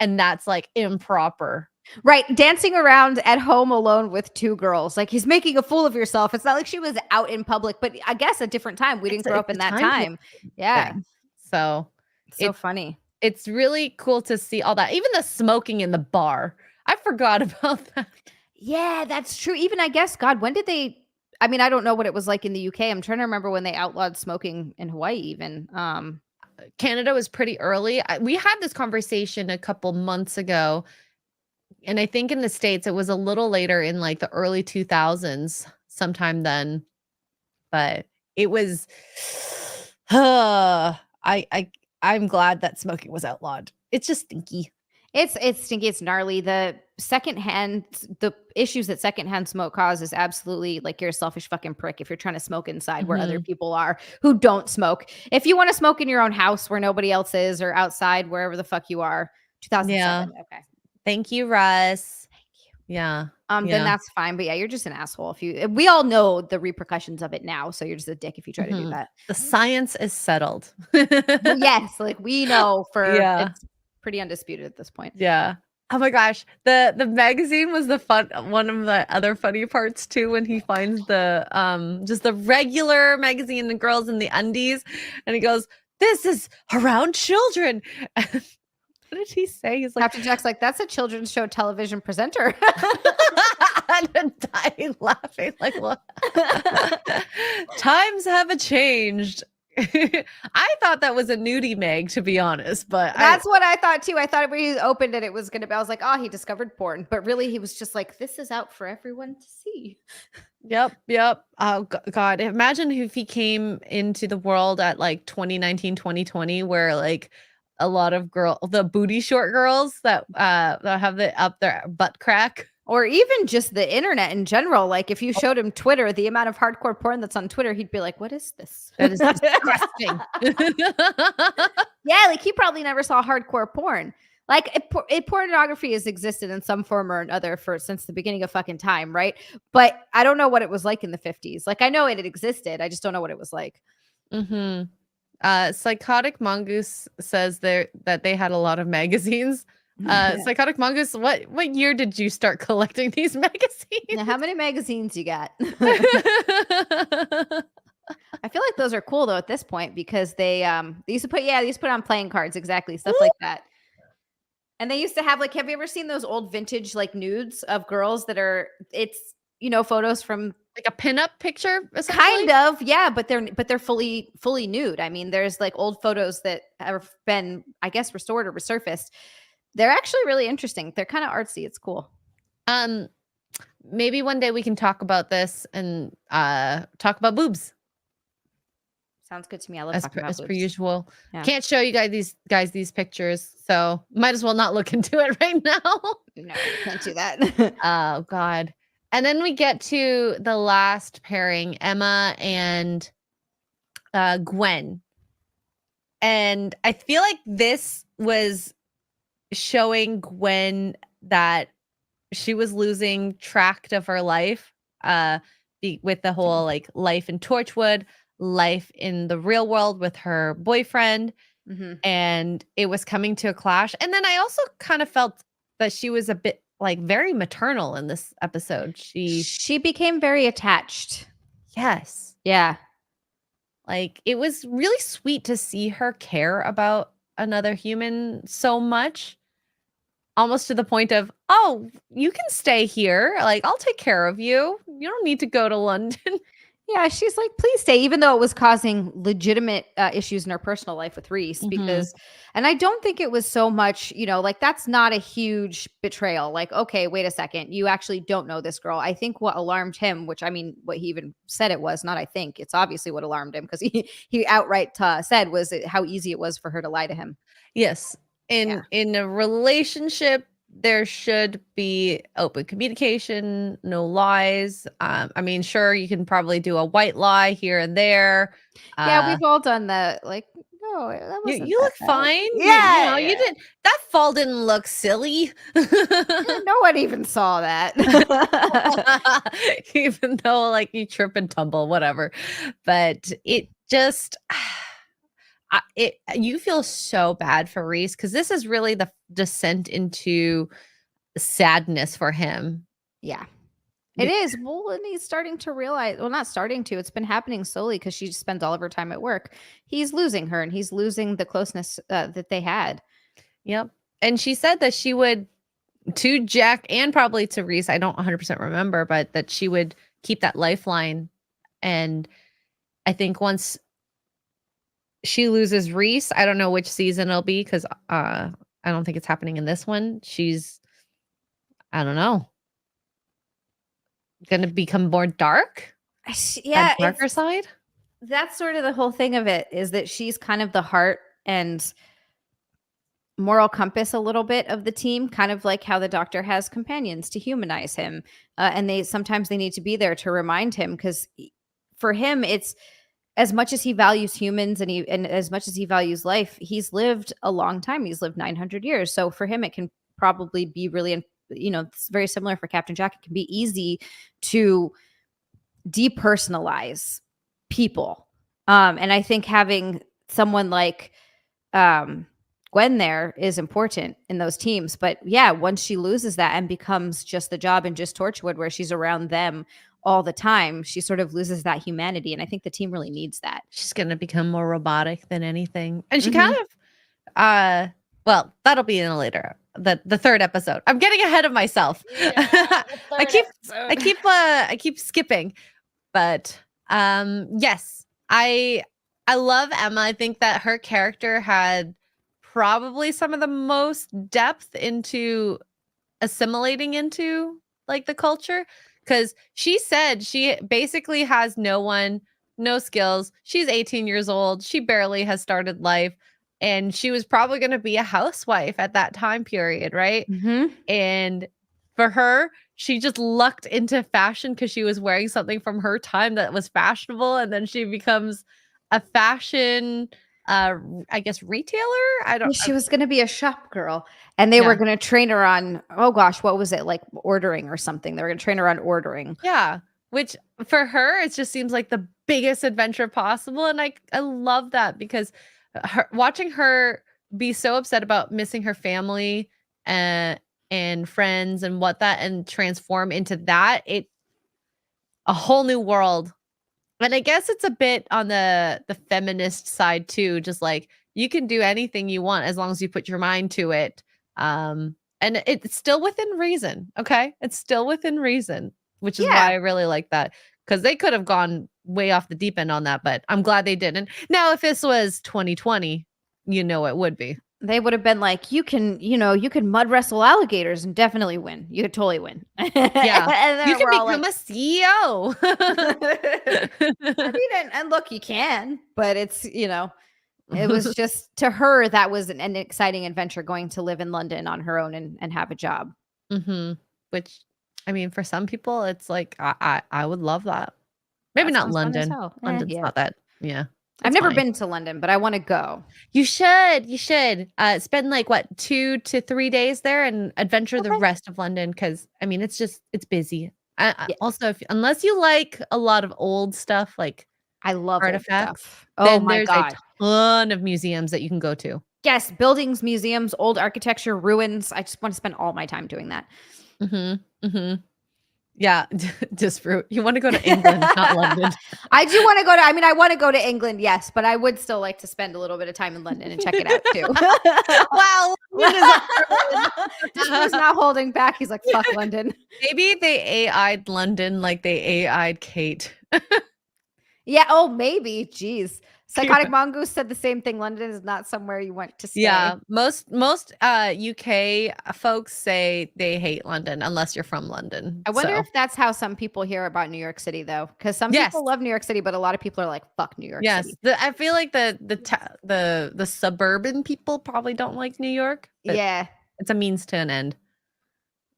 and that's like improper. Right, dancing around at home alone with two girls. Like, he's making a fool of yourself. It's not like she was out in public, but I guess a different time. We didn't grow up in that time. Yeah. So so funny. It's really cool to see all that. Even the smoking in the bar. I forgot about that. Yeah, that's true. Even, I guess, God, when did they, I mean, I don't know what it was like in the UK. I'm trying to remember when they outlawed smoking in Hawaii even. Canada was pretty early. We had this conversation a couple months ago. And I think in the States, it was a little later, in like the early 2000s, sometime then. But it was, I'm glad that smoking was outlawed. It's just stinky. It's stinky. It's gnarly. The issues that secondhand smoke causes absolutely, like, you're a selfish fucking prick if you're trying to smoke inside where other people are who don't smoke. If you want to smoke in your own house where nobody else is, or outside wherever the fuck you are, 2007. Okay. Thank you, Russ. Yeah. Then that's fine. But yeah, you're just an asshole. We all know the repercussions of it now. So you're just a dick if you try to do that. The science is settled. Well, yes. Like, we know it's pretty undisputed at this point. Yeah. Oh my gosh. The magazine was one of the other funny parts too, when he finds the just the regular magazine, the girls in the undies, and he goes, "This is around children." What did he say? He's like, Captain Jack's like, "That's a children's show television presenter." I'm dying laughing. Like, what? Times have changed. I thought that was a nudie mag, to be honest, but that's what I thought too. I thought when he opened it, it was gonna be, I was like, oh, he discovered porn, but really he was just like, this is out for everyone to see. Yep. Oh God, imagine if he came into the world at like 2019, 2020, where like a lot of the booty short girls that have up their butt crack. Or even just the internet in general. Like, if you showed him Twitter, the amount of hardcore porn that's on Twitter, he'd be like, what is this? That is disgusting. Yeah, like, he probably never saw hardcore porn. Like, pornography has existed in some form or another since the beginning of fucking time, right? But I don't know what it was like in the 50s. Like, I know it existed. I just don't know what it was like. Psychotic Mongoose says that they had a lot of magazines. Psychotic Mongoose, what year did you start collecting these magazines? Now, how many magazines you got? I feel like those are cool though at this point, because they used to put on playing cards, exactly, stuff like that. And they used to have, like, have you ever seen those old vintage like nudes of girls that are, it's, photos from like a pinup picture, kind of, yeah, but they're fully nude. I mean, there's like old photos that have been, I guess, restored or resurfaced. They're actually really interesting. They're kind of artsy. It's cool. Maybe one day we can talk about this and talk about boobs. Sounds good to me. I love talking about boobs. As per usual. Yeah. Can't show you guys these pictures, so might as well not look into it right now. No, can't do that. Oh God. And then we get to the last pairing, Emma and Gwen. And I feel like this was showing Gwen that she was losing track of her life with the whole like life in Torchwood, life in the real world with her boyfriend, and it was coming to a clash. And then I also kind of felt that she was a bit like very maternal in this episode. She became very attached. Yes. Yeah. Like, it was really sweet to see her care about another human so much. Almost to the point of, oh, you can stay here. Like, I'll take care of you. You don't need to go to London. Yeah, she's like, please stay, even though it was causing legitimate issues in her personal life with Reese. Because, and I don't think it was so much, like, that's not a huge betrayal. Like, okay, wait a second. You actually don't know this girl. I think what alarmed him, which, I mean, what he even said it was, not I think, it's obviously what alarmed him, because he outright said was how easy it was for her to lie to him. Yes. In a relationship, there should be open communication, no lies. I mean, sure, you can probably do a white lie here and there. Yeah, we've all done that. Like, no, that wasn't you look fine. Yeah, you didn't. That fall didn't look silly. No one even saw that. Even though, like, you trip and tumble, whatever. But it just. You feel so bad for Reese, because this is really the descent into sadness for him. Yeah, it is. Well, and he's starting to realize, well, not starting to, it's been happening slowly, because she spends all of her time at work. He's losing her, and he's losing the closeness that they had. Yep. And she said that she would, to Jack and probably to Reese, I don't 100% remember, but that she would keep that lifeline. And I think once she loses Reese, I don't know which season it'll be, because I don't think it's happening in this one. She's, I don't know, gonna become more dark. Yeah, darker side. That's sort of the whole thing of it, is that she's kind of the heart and moral compass a little bit of the team, kind of like how the Doctor has companions to humanize him, and they sometimes they need to be there to remind him because for him it's as much as he values humans and as much as he values life, he's lived a long time. He's lived 900 years. So for him, it can probably be really, it's very similar for Captain Jack. It can be easy to depersonalize people. And I think having someone like Gwen there is important in those teams. But yeah, once she loses that and becomes just the job and just Torchwood, where she's around them all the time, she sort of loses that humanity. And I think the team really needs that. She's going to become more robotic than anything. And she kind of, well, that'll be in a later, the third episode. I'm getting ahead of myself. Yeah, I keep skipping, but yes, I love Emma. I think that her character had probably some of the most depth into assimilating into like the culture, because she said she basically has no skills. She's 18 years old. She barely has started life, and she was probably going to be a housewife at that time period, right? And for her, she just lucked into fashion because she was wearing something from her time that was fashionable, and then she becomes a fashion I guess retailer. She was going to be a shop girl, and they were going to train her on, oh gosh, what was it, like ordering or something? They were going to train her on ordering. Yeah, which for her, it just seems like the biggest adventure possible, and I love that because watching her be so upset about missing her family and friends and and transform into that, a whole new world. And I guess it's a bit on the feminist side too, just like you can do anything you want as long as you put your mind to it. And it's still within reason. Okay. It's still within reason, which is why I really like that, because they could have gone way off the deep end on that, but I'm glad they didn't. Now, if this was 2020, it would be. They would have been like, you can mud wrestle alligators and definitely win. You could totally win. Yeah. You can become a CEO. I mean, and look, you can, but it's, it was just, to her, that was an exciting adventure, going to live in London on her own and have a job. Which, I mean, for some people, it's like, I would love that. Maybe not London. London's not that. Yeah. I've never been to London, but I want to go. You should. Spend like 2 to 3 days there and adventure the rest of London, because I mean it's busy. Also, unless you like a lot of old stuff, like I love artifacts. Oh my God, a ton of museums that you can go to. Yes, buildings, museums, old architecture, ruins. I just want to spend all my time doing that. Yeah, just you want to go to England, not London. I do want to go to, I want to go to England, yes, but I would still like to spend a little bit of time in London and check it out too. Wow. He's not holding back. He's like, fuck London. Maybe they AI'd London like they AI'd Kate. Yeah, oh, maybe. Jeez. Psychotic Mongoose said the same thing. London is not somewhere you want to stay. Yeah, most UK folks say they hate London unless you're from London. I wonder if that's how some people hear about New York City, though, because some people love New York City, but a lot of people are like, "Fuck New York City." I feel like the suburban people probably don't like New York. Yeah, it's a means to an end.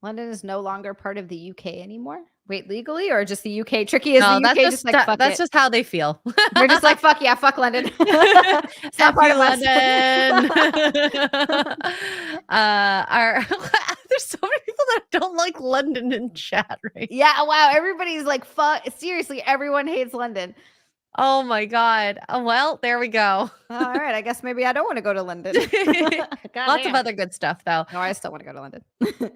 London is no longer part of the UK anymore. Wait, legally or just the UK? Tricky is the UK just like fuck that's just how they feel. They're just like, fuck yeah, fuck London. It's not part of London. There's so many people that don't like London in chat, right? Yeah, wow. Everybody's like, fuck. Seriously, everyone hates London. Oh my God. Well, there we go. All right. I guess maybe I don't want to go to London. Lots of other good stuff, though. No, I still want to go to London.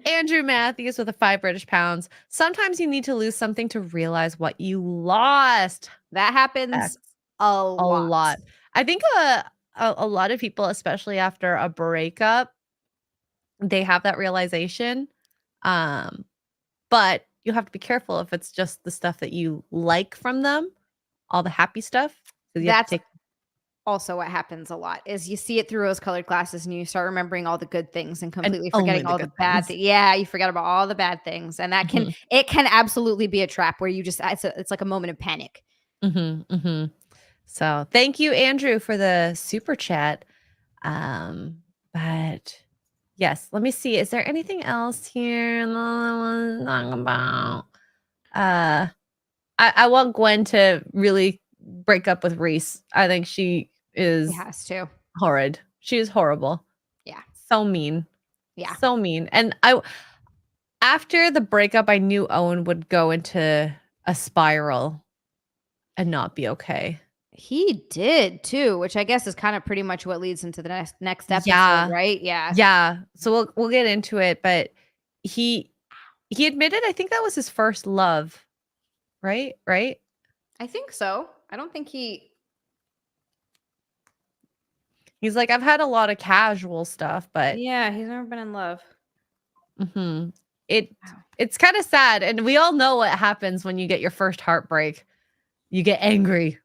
Andrew Matthews with a 5 British pounds. Sometimes you need to lose something to realize what you lost. That happens a lot. I think a lot of people, especially after a breakup, they have that realization. But you have to be careful if it's just the stuff that you like from them. All the happy stuff. That's also what happens a lot, is you see it through rose-colored glasses and you start remembering all the good things and completely forgetting all the bad things. Yeah, you forget about all the bad things, and that can absolutely be a trap where you just it's like a moment of panic. So thank you, Andrew, for the super chat. But yes, let me see. Is there anything else here that I want to talk about? I want Gwen to really break up with Reese. I think she He is has to. horrid. She is horrible. Yeah. So mean. Yeah. So mean. And after the breakup, I knew Owen would go into a spiral and not be okay. He did too, which I guess is kind of pretty much what leads into the next episode, Yeah. right? Yeah. Yeah. So we'll get into it, but he admitted I think that was his first love. Right? Right? I think so. I don't think he He's like, I've had a lot of casual stuff, but Yeah, he's never been in love. Wow. It's kind of sad, and we all know what happens when you get your first heartbreak. You get angry.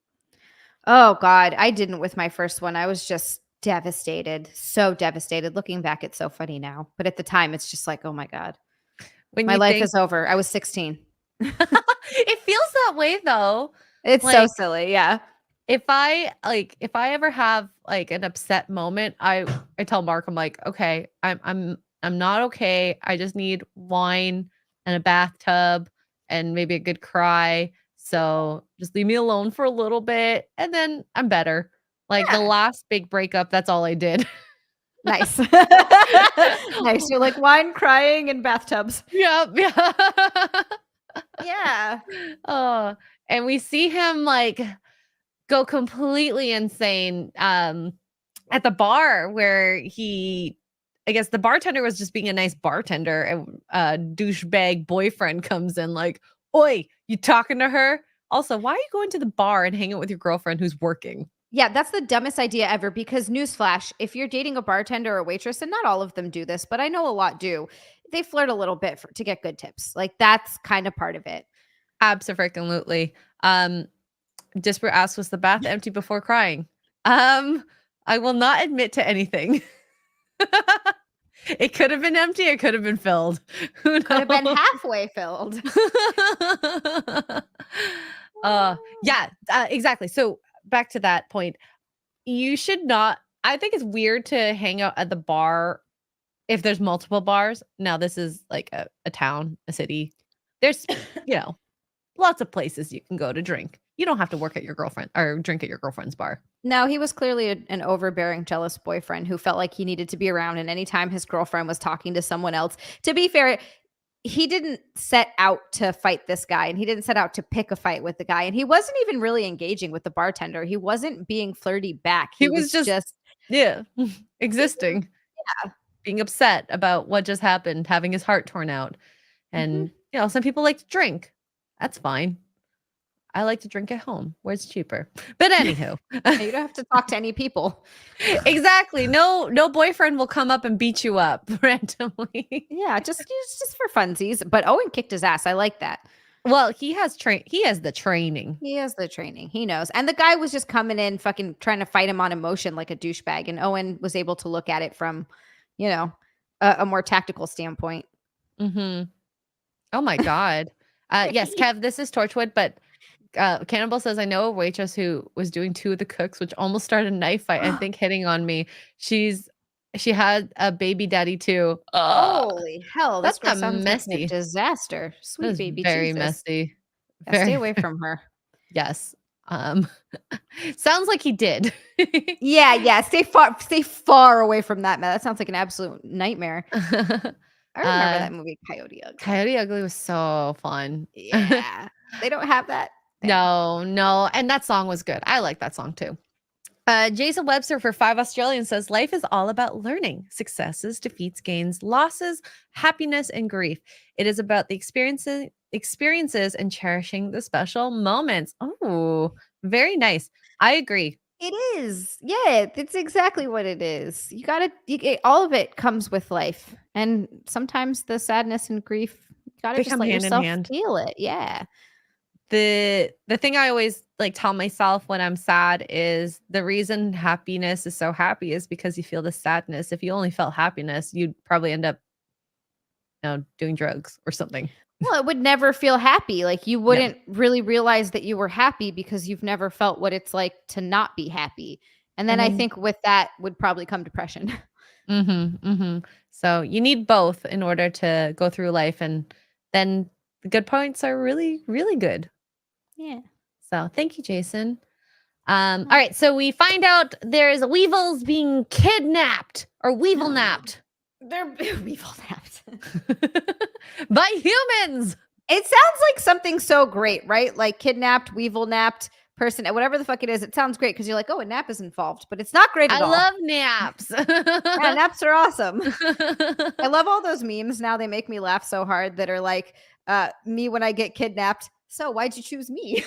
Oh God, I didn't with my first one. I was just devastated. So devastated. Looking back, it's so funny now. But at the time, it's just like, oh my God. When My you life think is over. I was 16. it feels that way though. It's so Like, silly. Yeah. if I ever have like an upset moment, I tell Mark, I'm like, okay, I'm not okay. I just need wine and a bathtub and maybe a good cry. So just leave me alone for a little bit and then I'm better. Like the Yeah. last big breakup, that's all I did. Nice. Nice. You're like wine, crying, and bathtubs. Yep. Yeah. Yeah. Oh, and we see him like go completely insane at the bar where I guess the bartender was just being a nice bartender and douchebag boyfriend comes in like, oi, you talking to her? Also, why are you going to the bar and hanging out with your girlfriend who's working? Yeah, that's the dumbest idea ever because newsflash, if you're dating a bartender or a waitress, and not all of them do this, but I know a lot do, they flirt a little bit to get good tips. Like that's kind of part of it. Absolutely. Disparate asks, was the bath empty before crying? I will not admit to anything. It could have been empty. It could have been filled. Who knows? Could have been halfway filled. Yeah, exactly. So back to that point, you should not. I think it's weird to hang out at the bar if there's multiple bars. Now this is like a town, a city. There's lots of places you can go to drink. You don't have to work at your girlfriend or drink at your girlfriend's bar. No, he was clearly an overbearing, jealous boyfriend who felt like he needed to be around. And anytime his girlfriend was talking to someone else, to be fair, he didn't set out to fight this guy and he didn't set out to pick a fight with the guy. And he wasn't even really engaging with the bartender. He wasn't being flirty back. He was just existing. Yeah. Being upset about what just happened, having his heart torn out. And, some people like to drink. That's fine. I like to drink at home where it's cheaper. But anywho. You don't have to talk to any people. Exactly. No boyfriend will come up and beat you up randomly. Yeah, just for funsies. But Owen kicked his ass. I like that. Well, he has the training. He has the training. He knows. And the guy was just coming in fucking trying to fight him on emotion like a douchebag. And Owen was able to look at it from, a more tactical standpoint. Mm-hmm. Oh my God. Yes, Kev, this is Torchwood, but Cannibal says, I know a waitress who was doing 2 of the cooks, which almost started a knife fight, I think hitting on me. She had a baby daddy too. Holy hell. That's This sounds messy. like a disaster. Sweet baby very Jesus. messy. Yeah, stay away from her. Yes. Sounds like he did. Yeah. Stay far away from that, man. That sounds like an absolute nightmare. I remember that movie, Coyote Ugly. Coyote Ugly was so fun. Yeah. They don't have that. No. And that song was good. I like that song too. Jason Webster for 5 Australians says, life is all about learning. Successes, defeats, gains, losses, happiness, and grief. It is about the experiences and cherishing the special moments. Oh, very nice. I agree. It is. Yeah, it's exactly what it is. All of it comes with life. And sometimes the sadness and grief, you gotta just let yourself feel it. Yeah. The thing I always tell myself when I'm sad is the reason happiness is so happy is because you feel the sadness. If you only felt happiness, you'd probably end up doing drugs or something. Well, it would never feel happy. Like you wouldn't really realize that you were happy because you've never felt what it's like to not be happy. And then I think with that would probably come depression. So you need both in order to go through life, and then the good points are really, really good. Yeah. So thank you, Jason. All right, so we find out there's Weevils being kidnapped or Weevil napped. They're Weevil napped. By humans. It sounds like something so great, right? Like kidnapped, Weevil napped, person, whatever the fuck it is. It sounds great because you're like, oh, a nap is involved, but it's not great at all. I love naps. Yeah, naps are awesome. I love all those memes. Now they make me laugh so hard that are like me when I get kidnapped. So why'd you choose me?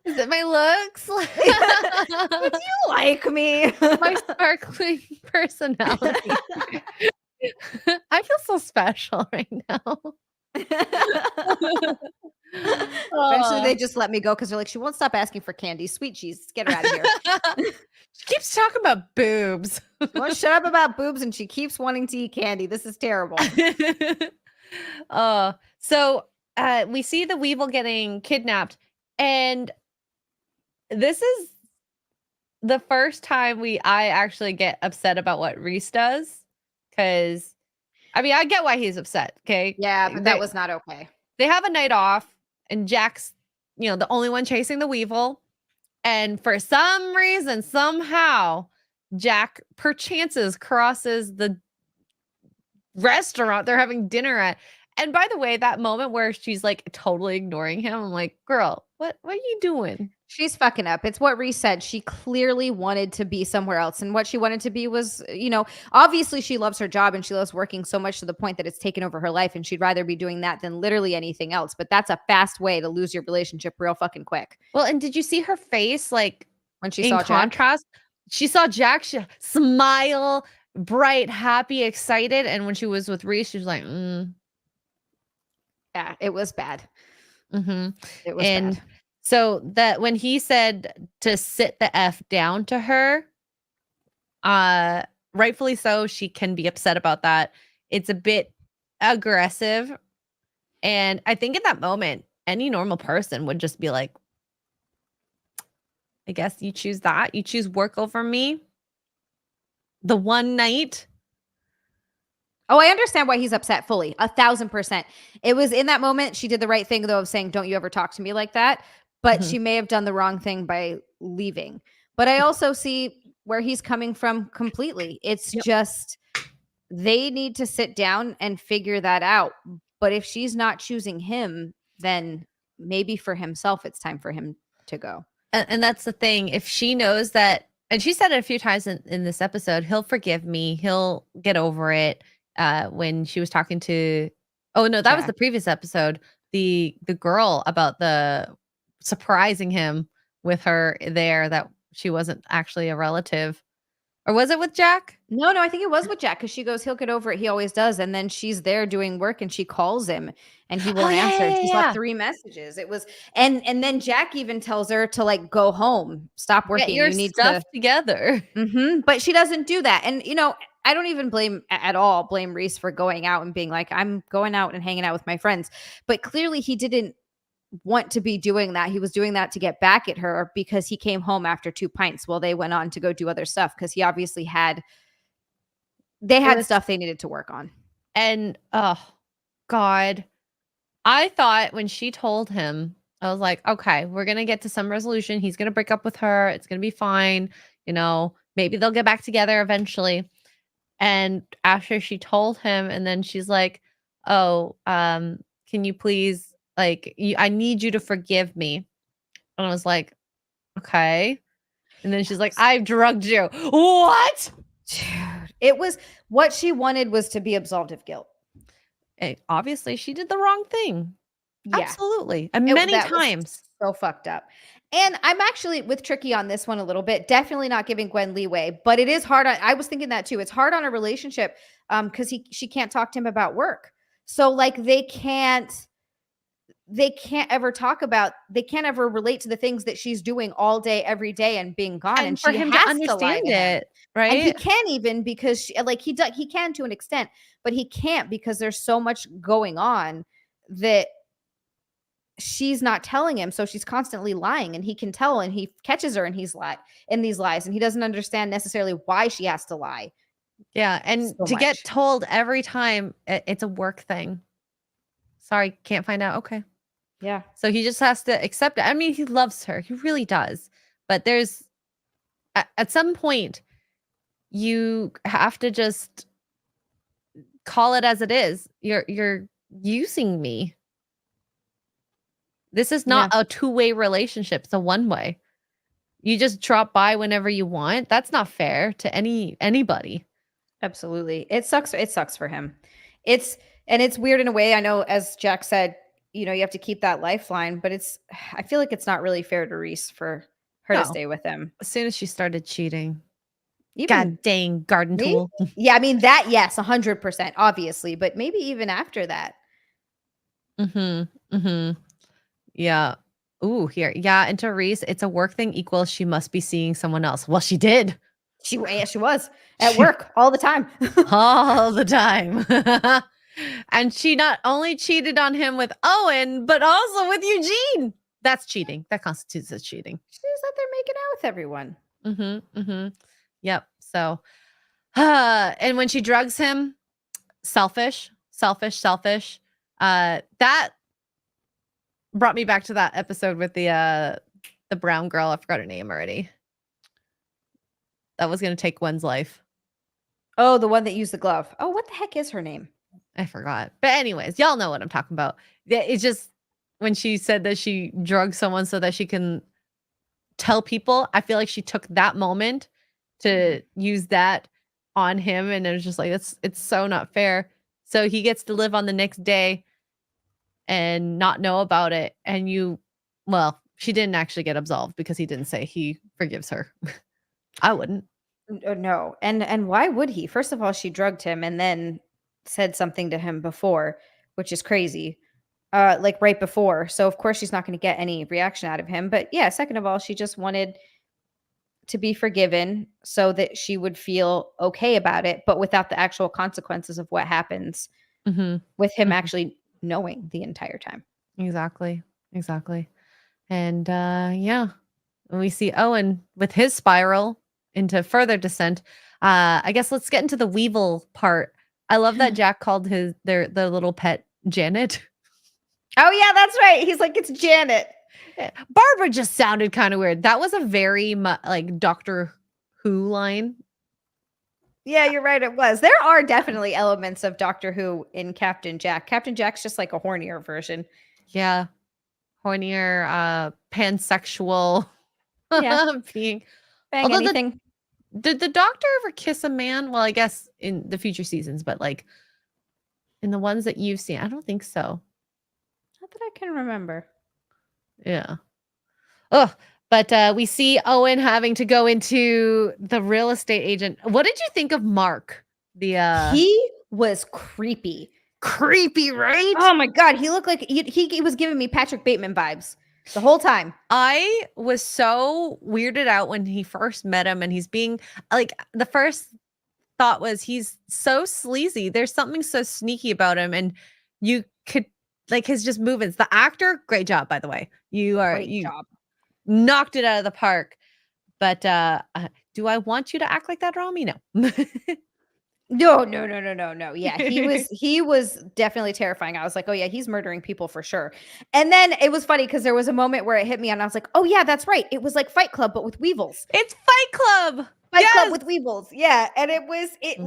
Is it my looks? Did you like me? My sparkling personality. I feel so special right now. Eventually they just let me go because they're like, she won't stop asking for candy. Sweet Jesus, get her out of here. She keeps talking about boobs. She won't shut up about boobs and she keeps wanting to eat candy. This is terrible. So we see the Weevil getting kidnapped, and this is the first time I actually get upset about what Reese does, because I mean, I get why he's upset. Okay. Yeah, but that was not okay. They have a night off, and Jack's, the only one chasing the Weevil. And for some reason, somehow, Jack perchances crosses the restaurant they're having dinner at. And by the way, that moment where she's like totally ignoring him, I'm like, girl, what are you doing? She's fucking up. It's what Reese said. She clearly wanted to be somewhere else. And what she wanted to be was, obviously she loves her job and she loves working so much to the point that it's taken over her life. And she'd rather be doing that than literally anything else. But that's a fast way to lose your relationship real fucking quick. Well, and did you see her face? Like when she saw contrast, she saw Jack smile, bright, happy, excited. And when she was with Reese, she was like, Yeah, it was bad. It was bad. So that when he said to sit the F down to her, rightfully so, she can be upset about that. It's a bit aggressive. And I think in that moment, any normal person would just be like, I guess you choose that. You choose work over me. The one night. Oh, I understand why he's upset fully. 1,000%. It was in that moment. She did the right thing, though, of saying, don't you ever talk to me like that. But she may have done the wrong thing by leaving. But I also see where he's coming from completely. It's just they need to sit down and figure that out. But if she's not choosing him, then maybe for himself, it's time for him to go. And that's the thing. If she knows that, and she said it a few times in this episode, he'll forgive me. He'll get over it. When she was talking to, oh no, that was the previous episode. The girl about the surprising him with her there, that she wasn't actually a relative. Or was it with Jack? No, I think it was with Jack, because she goes, he'll get over it. He always does. And then she's there doing work and she calls him and he won't answer. She's left 3 messages. It was, and then Jack even tells her to like go home, stop working. Get your stuff together. But she doesn't do that. And I don't even blame Reese for going out and being like, I'm going out and hanging out with my friends. But clearly he didn't want to be doing that. He was doing that to get back at her because he came home after 2 pints while they went on to go do other stuff, because he obviously had stuff they needed to work on. And oh God, I thought when she told him, I was like, okay, we're going to get to some resolution. He's going to break up with her. It's going to be fine. Maybe they'll get back together eventually. And after she told him, and then she's like, oh, can you please, I need you to forgive me. And I was like, okay. And then she's like, I've drugged you. What? Dude, it was what she wanted was to be absolved of guilt. Obviously, she did the wrong thing. Yeah. Absolutely. And many times. So fucked up. And I'm actually with Tricky on this one a little bit. Definitely not giving Gwen leeway, but it is hard. I was thinking that too. It's hard on a relationship because she can't talk to him about work. So like they can't ever relate to the things that she's doing all day, every day, and being gone. And for she him has to understand it, right? And he can't even, because he can to an extent, but he can't because there's so much going on that she's not telling him, so she's constantly lying, and he can tell, and he catches her in these lies, and he doesn't understand necessarily why she has to lie Yeah, and so to get much. told every time it's a work thing. Sorry, can't find out. Okay. Yeah. So he just has to accept it. I mean, he loves her. He really does. But there's at some point you have to just call it as it is. You're using me. This is not Yeah. a two-way relationship. It's a one-way. You just drop by whenever you want. That's not fair to anybody. Absolutely. It sucks for him. It's weird in a way. I know, as Jack said, you have to keep that lifeline, but I feel like it's not really fair to Reese for her to No. stay with him. As soon as she started cheating. Even God dang garden maybe, tool. yeah, I mean that, yes, 100%, obviously, but maybe even after that. Mm-hmm. Mm-hmm. Yeah. Ooh, here. Yeah, and to Reese, it's a work thing equals she must be seeing someone else. Well, she did. She was at She work all the time. all the time. And she not only cheated on him with Owen, but also with Eugene. That's cheating. That constitutes as cheating. She was out there making out with everyone. Mm-hmm. Mm-hmm. Yep. So, and when she drugs him, selfish. That brought me back to that episode with the brown girl. I forgot her name already. That was gonna take Gwen's life. Oh, the one that used the glove. Oh, what the heck is her name? I forgot. But anyways, y'all know what I'm talking about. It's just when she said that she drugged someone so that she can tell people, I feel like she took that moment to use that on him, and it was just like it's so not fair. So he gets to live on the next day and not know about it. And she didn't actually get absolved because he didn't say he forgives her. I wouldn't. No. And why would he? First of all, she drugged him and then said something to him before, which is crazy. Like right before. So of course she's not going to get any reaction out of him. But yeah, second of all, she just wanted to be forgiven so that she would feel okay about it, but without the actual consequences of what happens Mm-hmm. with him Mm-hmm. actually knowing the entire time. Exactly. And yeah, we see Owen with his spiral into further descent. I guess let's get into the Weevil part. I love that Jack called their little pet Janet. Oh yeah, that's right. He's like, it's Janet. Barbara just sounded kind of weird. That was a very like Doctor Who line. Yeah, you're right. It was. There are definitely elements of Doctor Who in Captain Jack. Captain Jack's just like a hornier version. Yeah. Hornier, pansexual Yeah. being. Bang Although anything. did the Doctor ever kiss a man? Well, I guess in the future seasons, but like in the ones that you've seen, I don't think so. Not that I can remember. Yeah. Oh, but we see Owen having to go into the real estate agent. What did you think of Mark? He was creepy. Creepy, right? Oh my god, he looked like he was giving me Patrick Bateman vibes the whole time. I was so weirded out when he first met him, and he's being like, the first thought was he's so sleazy. There's something so sneaky about him, and you could like his just movements. The actor, great job, by the way. You knocked it out of the park. But do I want you to act like that, Rami? No. No. Yeah, he was definitely terrifying. I was like, oh yeah, he's murdering people for sure. And then it was funny because there was a moment where it hit me and I was like, oh yeah, that's right. It was like Fight Club, but with Weevils. It's Fight Club. Fight Club with Weevils. Yeah. And it was it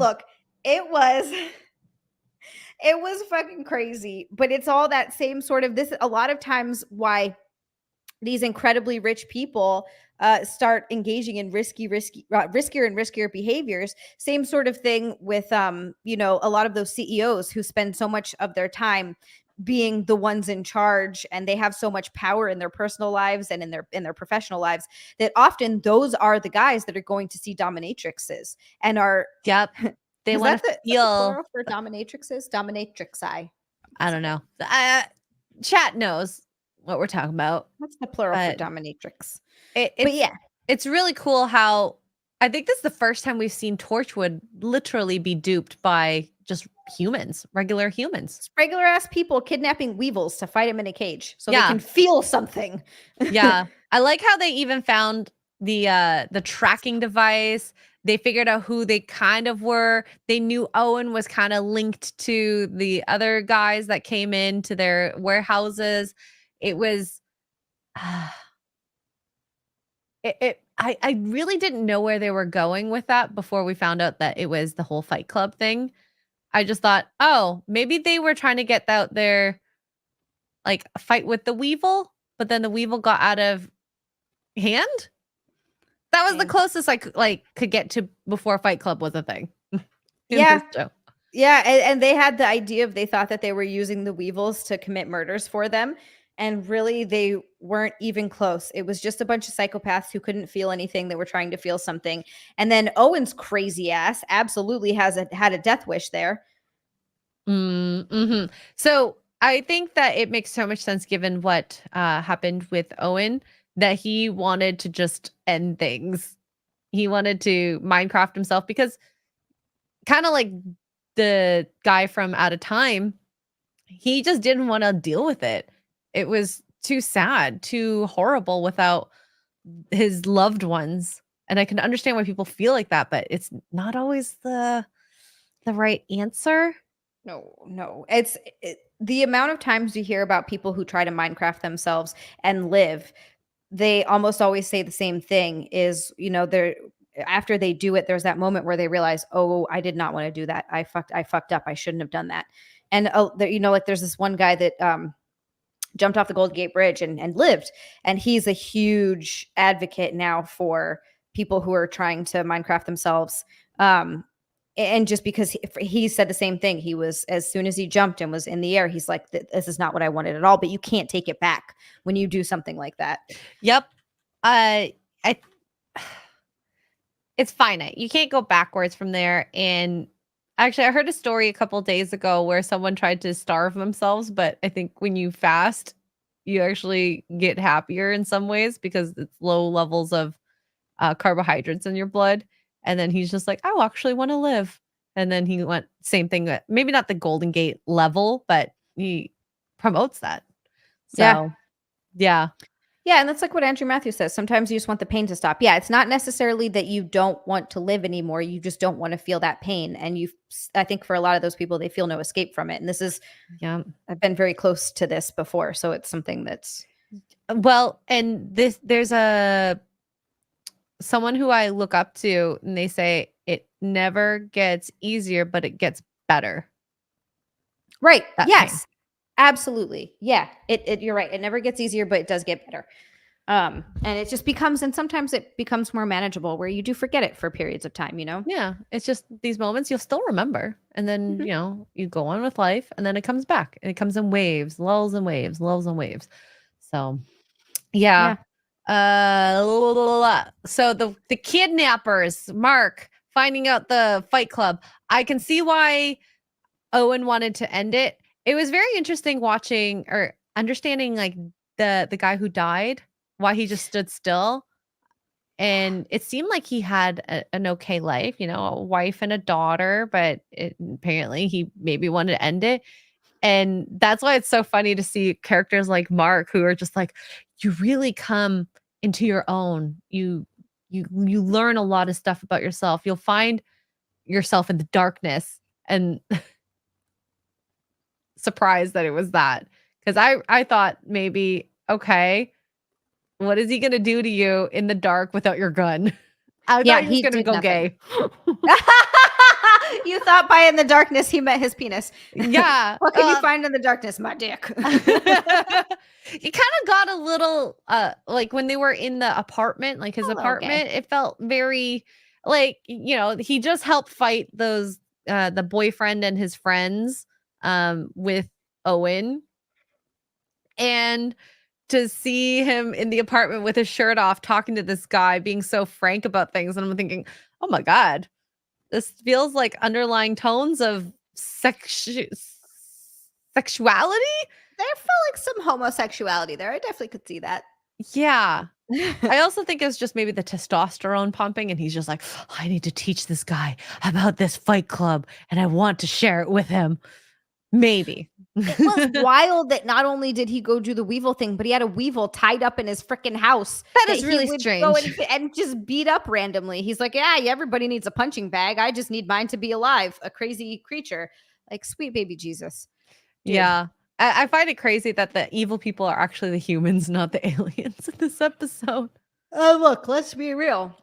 was fucking crazy. But it's all that same sort of this a lot of times why these incredibly rich people start engaging in riskier and riskier behaviors. Same sort of thing with, a lot of those CEOs who spend so much of their time being the ones in charge, and they have so much power in their personal lives and in their professional lives that often those are the guys that are going to see dominatrixes and are. Yep. They want to feel. The plural for dominatrixes, dominatrixi. I don't know. Chat knows what we're talking about. What's the plural for dominatrix? But yeah, it's really cool how I think this is the first time we've seen Torchwood literally be duped by just humans, regular humans. Just regular ass people kidnapping weevils to fight him in a cage so they Yeah. can feel something. Yeah. I like how they even found the tracking device. They figured out who they kind of were. They knew Owen was kind of linked to the other guys that came into their warehouses. It was I really didn't know where they were going with that before we found out that it was the whole Fight Club thing. I just thought, oh, maybe they were trying to get out their like fight with the Weevil, but then the Weevil got out of hand. That was the closest I could get to before Fight Club was a thing. Yeah. This show. Yeah, and they had the idea of they thought that they were using the Weevils to commit murders for them. And really, they weren't even close. It was just a bunch of psychopaths who couldn't feel anything. They were trying to feel something. And then Owen's crazy ass absolutely had a death wish there. Mm-hmm. So I think that it makes so much sense given what happened with Owen that he wanted to just end things. He wanted to Minecraft himself because kind of like the guy from Out of Time, he just didn't want to deal with it. It was too sad, too horrible without his loved ones. And I can understand why people feel like that, but it's not always the right answer. No. The amount of times you hear about people who try to Minecraft themselves and live, they almost always say the same thing is, they're after they do it, there's that moment where they realize, oh, I did not want to do that. I fucked up. I shouldn't have done that. And like there's this one guy that jumped off the Golden Gate Bridge and lived, and he's a huge advocate now for people who are trying to Minecraft themselves. And just because he said the same thing, he was, as soon as he jumped and was in the air, he's like, this is not what I wanted at all. But you can't take it back when you do something like that. Yep. It's finite. You can't go backwards from there. And actually, I heard a story a couple days ago where someone tried to starve themselves, but I think when you fast, you actually get happier in some ways because it's low levels of carbohydrates in your blood. And then he's just like, I actually want to live. And then he went, same thing, maybe not the Golden Gate level, but he promotes that. So, yeah. Yeah, and that's like what Andrew Matthews says. Sometimes you just want the pain to stop. Yeah, it's not necessarily that you don't want to live anymore. You just don't want to feel that pain. And I think for a lot of those people, they feel no escape from it. And this is, I've been very close to this before. So it's something that's. Well, and there's someone who I look up to, and they say it never gets easier, but it gets better. Right. Yes. Pain. Absolutely. Yeah. You're right. It never gets easier, but it does get better. And it just becomes, and sometimes it becomes more manageable where you do forget it for periods of time, Yeah. It's just these moments you'll still remember. And then, you go on with life, and then it comes back, and it comes in waves, lulls and waves, lulls and waves. So yeah. So the kidnappers, Mark, finding out the Fight Club. I can see why Owen wanted to end it. It was very interesting watching or understanding like the guy who died, why he just stood still. And it seemed like he had an okay life, a wife and a daughter, but apparently he maybe wanted to end it. And that's why it's so funny to see characters like Mark who are just like, you really come into your own. You learn a lot of stuff about yourself. You'll find yourself in the darkness, and surprised that it was that, because I thought maybe, okay, what is he gonna do to you in the dark without your gun? I thought he was gonna go gay. You thought by in the darkness he meant his penis. Yeah. What can you find in the darkness? My dick. It kind of got a little like when they were in the apartment, like his apartment, it felt very like, he just helped fight those the boyfriend and his friends with Owen. And to see him in the apartment with his shirt off talking to this guy, being so frank about things, and I'm thinking, oh my God, this feels like underlying tones of sexuality. There felt like some homosexuality there. I definitely could see that. Yeah. I also think it's just maybe the testosterone pumping, and he's just like, I need to teach this guy about this fight club, and I want to share it with him. Maybe. It was wild that not only did he go do the Weevil thing, but he had a Weevil tied up in his freaking house. That is really he would strange. go and just beat up randomly. He's like, yeah, everybody needs a punching bag. I just need mine to be alive. A crazy creature. Like, sweet baby Jesus. Dude. Yeah. I find it crazy that the evil people are actually the humans, not the aliens in this episode. Oh, look, let's be real.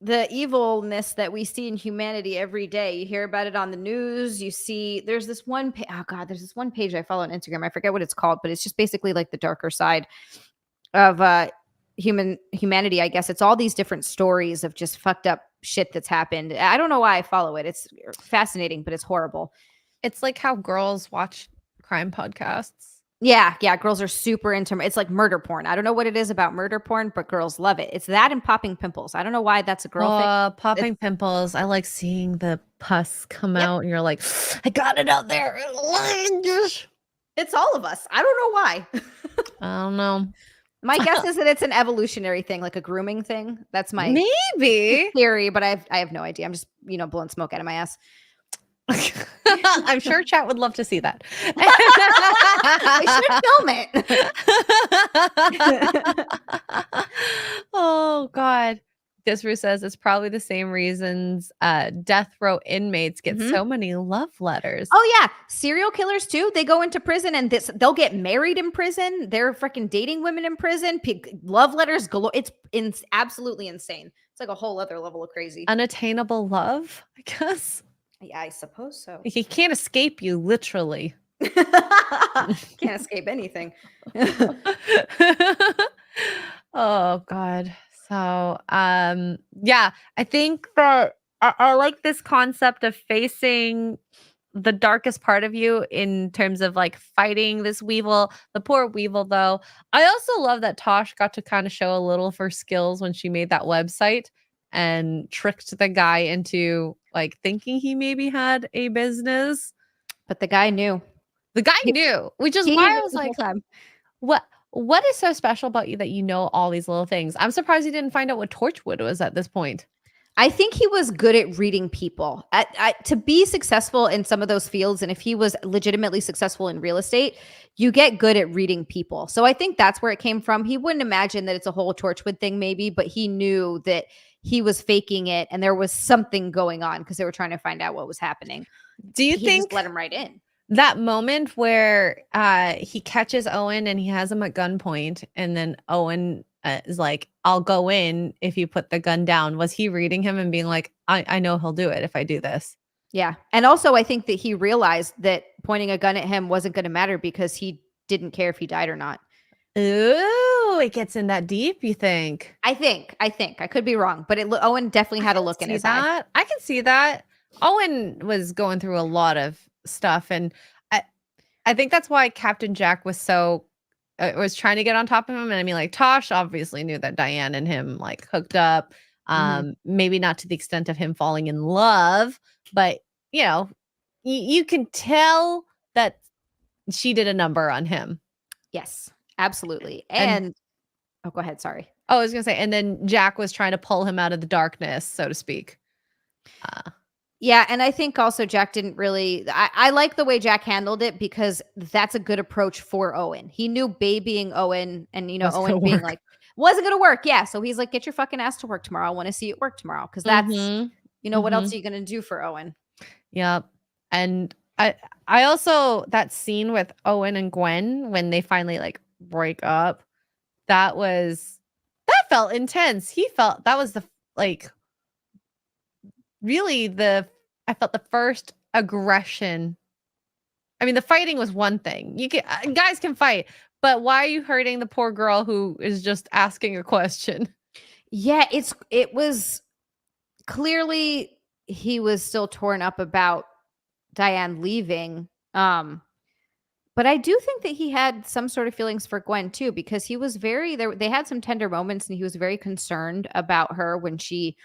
The evilness that we see in humanity every day. You hear about it on the news. You see, there's this one there's this one page I follow on Instagram. I forget what it's called, but it's just basically like the darker side of humanity, I guess. It's all these different stories of just fucked up shit that's happened. I don't know why I follow it. It's fascinating, but it's horrible. It's like how girls watch crime podcasts. Yeah, girls are super into it's like murder porn. I don't know what it is about murder porn, but girls love it. It's that and popping pimples. I don't know why that's a girl thing. Popping pimples. I like seeing the pus come out, and you're like, I got it out there. It's all of us. I don't know why. I don't know. My guess is that it's an evolutionary thing, like a grooming thing. That's my maybe theory, but I have no idea. I'm just blowing smoke out of my ass. I'm sure chat would love to see that. We should film it. Oh God. Disru says it's probably the same reasons death row inmates get so many love letters. Oh yeah, serial killers too. They go into prison and they'll get married in prison. They're freaking dating women in prison. Love letters galore. It's absolutely insane. It's like a whole other level of crazy. Unattainable love, I guess. Yeah, I suppose so. He can't escape you, literally. Can't escape anything. Oh God. So yeah, I think that I like this concept of facing the darkest part of you in terms of like fighting this Weevil, the poor Weevil though. I also love that Tosh got to kind of show a little of her skills when she made that website and tricked the guy into like thinking he maybe had a business. But the guy knew. The guy knew, which is why I was like, what is so special about you that you know all these little things? I'm surprised you didn't find out what Torchwood was at this point. I think he was good at reading people. To be successful in some of those fields, and if he was legitimately successful in real estate, you get good at reading people. So I think that's where it came from. He wouldn't imagine that it's a whole Torchwood thing maybe, but he knew that he was faking it and there was something going on because they were trying to find out what was happening. Do you think just let him right in? That moment where he catches Owen and he has him at gunpoint, and then Owen is like, I'll go in if you put the gun down. Was he reading him and being like, I know he'll do it if I do this? Yeah. And also I think that he realized that pointing a gun at him wasn't going to matter because he didn't care if he died or not. Ooh, it gets in that deep, you think? I think. I could be wrong, but Owen definitely had a look in his eye. I can see that. Owen was going through a lot of stuff, and I think that's why Captain Jack was so was trying to get on top of him. And I mean, like, Tosh obviously knew that Diane and him like hooked up, maybe not to the extent of him falling in love, but you know, you can tell that she did a number on him. Yes, absolutely. And oh, go ahead, sorry. Oh, I was gonna say, and then Jack was trying to pull him out of the darkness, so to speak. Yeah, and I think also Jack didn't really I like the way Jack handled it because that's a good approach for Owen. He knew babying Owen and Owen being like wasn't gonna work. Yeah. So he's like, get your fucking ass to work tomorrow. I want to see it work tomorrow. Cause that's what else are you gonna do for Owen? Yep. And I also that scene with Owen and Gwen when they finally like break up, that felt intense. He felt that was the like really I felt the first aggression. I mean, the fighting was one thing. You can guys can fight, but why are you hurting the poor girl who is just asking a question? Yeah, it was clearly he was still torn up about Diane leaving. But I do think that he had some sort of feelings for Gwen too, because he was they had some tender moments and he was very concerned about her when she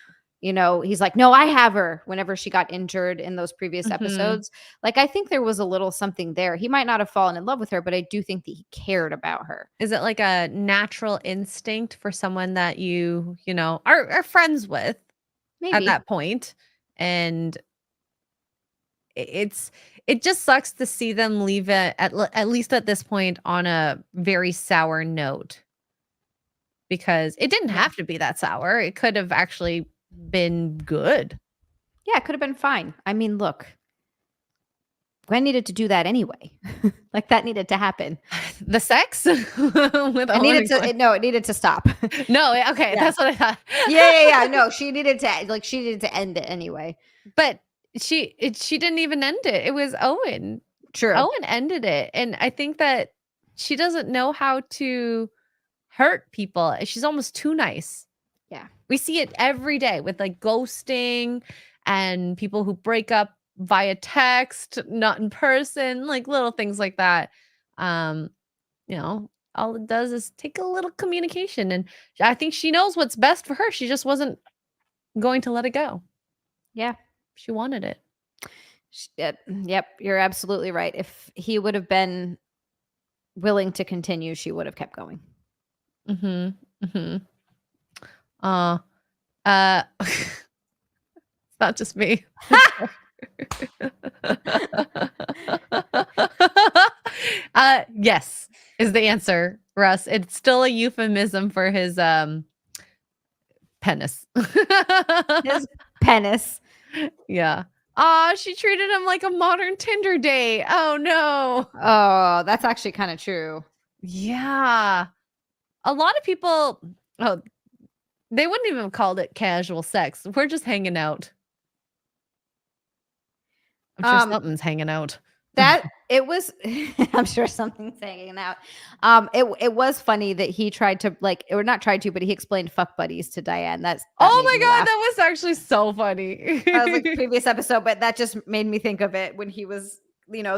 he's like, no, I have her whenever she got injured in those previous Mhm. episodes. Like, I think there was a little something there. He might not have fallen in love with her, but I do think that he cared about her. Is it like a natural instinct for someone that are friends with at Maybe. that point? And it's it just sucks to see them leave it at least at this point on a very sour note because it didn't Yeah. have to be that sour. It could have actually been good. Yeah, it could have been fine. I mean, look, Gwen needed to do that anyway. Like, that needed to happen. The sex with It Owen needed and to, Gwen. no, it needed to stop. No, okay, Yeah. that's what I thought. Yeah. No, she needed to end it anyway. But she didn't even end it. It was Owen. True. Owen ended it, and I think that she doesn't know how to hurt people. She's almost too nice. Yeah. We see it every day with like ghosting and people who break up via text, not in person, like little things like that. Um, all it does is take a little communication, and I think she knows what's best for her. She just wasn't going to let it go. Yeah. She wanted it. Yep, you're absolutely right. If he would have been willing to continue, she would have kept going. Mhm. Mhm. It's not just me. Yes is the answer, Russ. It's still a euphemism for his penis. His penis. Yeah. She treated him like a modern Tinder date. Oh no. Oh, that's actually kind of true. Yeah. A lot of people, they wouldn't even have called it casual sex. We're just hanging out. I'm sure something's hanging out. That it was I'm sure something's hanging out. It was funny that he tried to or not tried to, but he explained fuck buddies to Diane. That Oh made my me god, laugh. that was actually so funny. That was like the previous episode, but that just made me think of it when he was,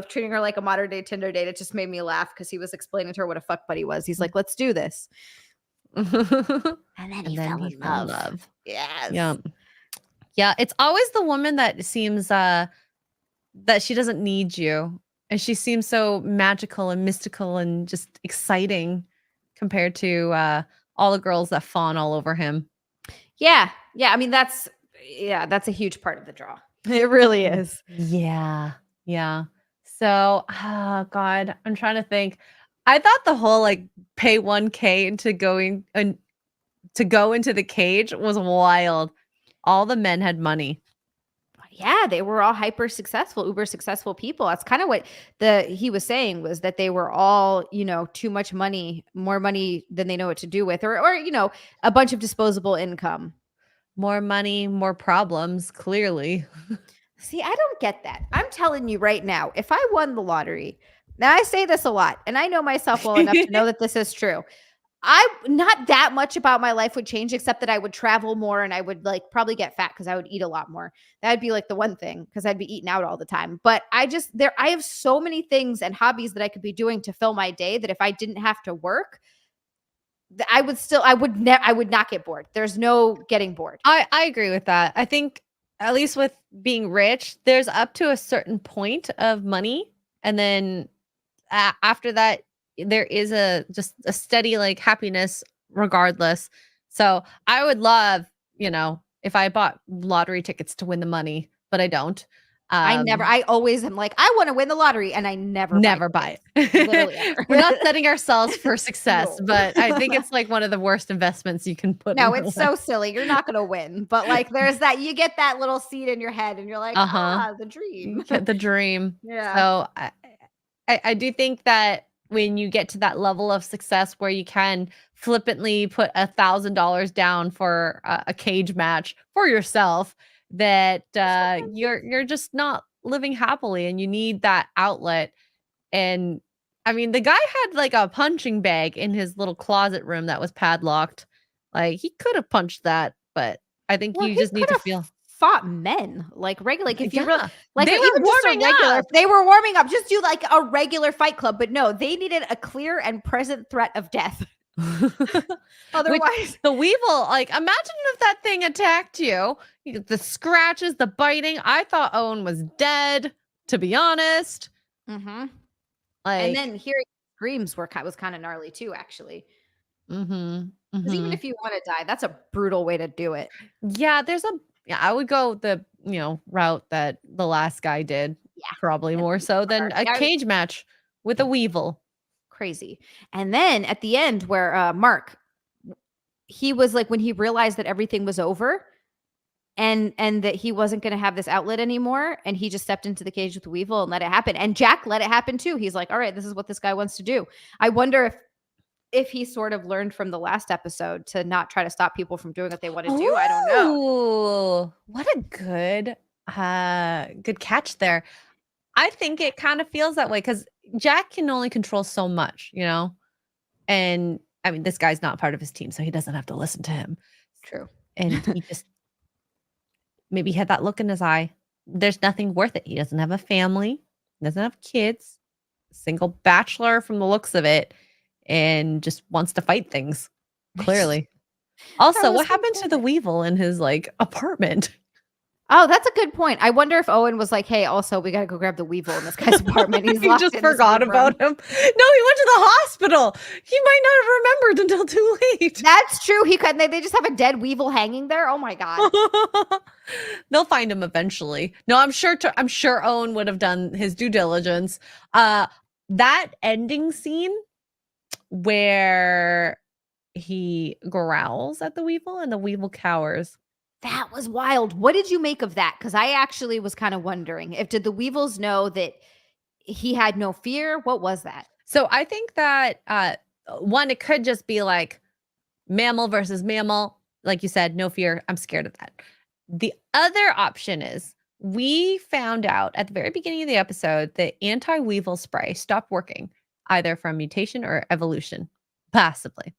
treating her like a modern day Tinder date. It just made me laugh because he was explaining to her what a fuck buddy was. He's like, let's do this. And then he fell in love. Yes. Yeah. Yeah, it's always the woman that seems that she doesn't need you. And she seems so magical and mystical and just exciting compared to all the girls that fawn all over him. Yeah. Yeah. I mean, that's a huge part of the draw. It really is. Yeah. Yeah. So, God, I'm trying to think. I thought the whole like pay 1K into going and to go into the cage was wild. All the men had money. Yeah, they were all uber successful people. That's kind of what he was saying, was that they were all, too much money, more money than they know what to do with, or a bunch of disposable income. More money, more problems, clearly. See, I don't get that. I'm telling you right now, if I won the lottery, now I say this a lot, and I know myself well enough to know that this is true. Not that much about my life would change, except that I would travel more and I would probably get fat because I would eat a lot more. That'd be the one thing, because I'd be eating out all the time. But I have so many things and hobbies that I could be doing to fill my day that if I didn't have to work, I would not get bored. There's no getting bored. I agree with that. I think at least with being rich, there's up to a certain point of money, and then after that, there is just a steady happiness regardless. So I would love, if I bought lottery tickets to win the money, but I don't. I always am like, I want to win the lottery, and I never buy it. Literally ever. We're not setting ourselves for success, No. but I think it's one of the worst investments you can put. No, it's so silly. You're not going to win, but there's that, you get that little seed in your head, and you're like, the dream. The dream. Yeah. So I do think that when you get to that level of success where you can flippantly put $1,000 down for a cage match for yourself, that you're just not living happily, and you need that outlet. And I mean, the guy had a punching bag in his little closet room that was padlocked. He could have punched that, but I think you just need to feel fought men regular, if you really they were warming up. They were warming up. Just do a regular Fight Club, but no, they needed a clear and present threat of death. Otherwise, the Weevil, like, imagine if that thing attacked you. The scratches, the biting. I thought Owen was dead, to be honest. and Like, then hearing screams was kind of gnarly too, actually. mm-hmm, Because even mm-hmm. if you want to die, that's a brutal way to do it. Yeah, I would go the, route that the last guy did, Yeah. probably more so than a cage match with a Weevil. Crazy. And then at the end where Mark, he was like, when he realized that everything was over and that he wasn't going to have this outlet anymore, and he just stepped into the cage with the Weevil and let it happen. And Jack let it happen too. He's like, all right, this is what this guy wants to do. I wonder if he sort of learned from the last episode to not try to stop people from doing what they want to do. I don't know. Oh, what a good catch there. I think it kind of feels that way because Jack can only control so much, and I mean, this guy's not part of his team, so he doesn't have to listen to him. True. And he just maybe had that look in his eye. There's nothing worth it. He doesn't have a family, doesn't have kids, single bachelor from the looks of it, and just wants to fight things, clearly. Also, what happened to the Weevil in his, apartment? Oh, that's a good point. I wonder if Owen was like, hey, also, we got to go grab the Weevil in this guy's apartment. He's He locked just in this forgot room. about him. No, he went to the hospital. He might not have remembered until too late. That's true. He could. They just have a dead Weevil hanging there. Oh my god. They'll find him eventually. No, I'm sure Owen would have done his due diligence. That ending scene where he growls at the Weevil and the Weevil cowers. That was wild. What did you make of that? Because I actually was kind of wondering did the Weevils know that he had no fear? What was that? So I think that one, it could just be like mammal versus mammal. Like you said, no fear. I'm scared of that. The other option is we found out at the very beginning of the episode that anti-Weevil spray stopped working either from mutation or evolution, possibly,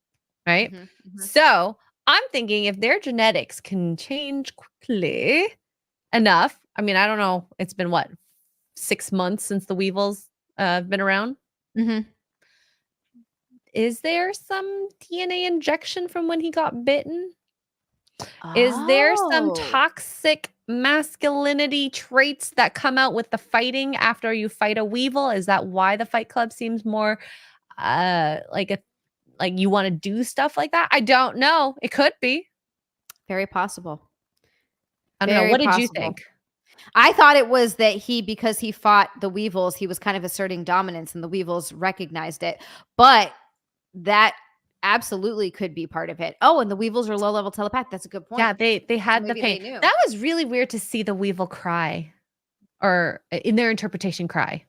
right? So I'm thinking if their genetics can change quickly enough, I mean, I don't know, it's been 6 months since the Weevils have been around? Is there some DNA injection from when he got bitten? Is there some toxic masculinity traits that come out with the fighting after you fight a Weevil? Is that why the Fight Club seems more like you want to do stuff like that? I don't know. It could be. Very possible. I don't know. What did you think? I thought it was that because he fought the Weevils, he was kind of asserting dominance and the Weevils recognized it. But that absolutely could be part of it. Oh, and the Weevils are low-level telepath. That's a good point. Yeah, they had the pain. That was really weird to see the Weevil cry, or in their interpretation cry.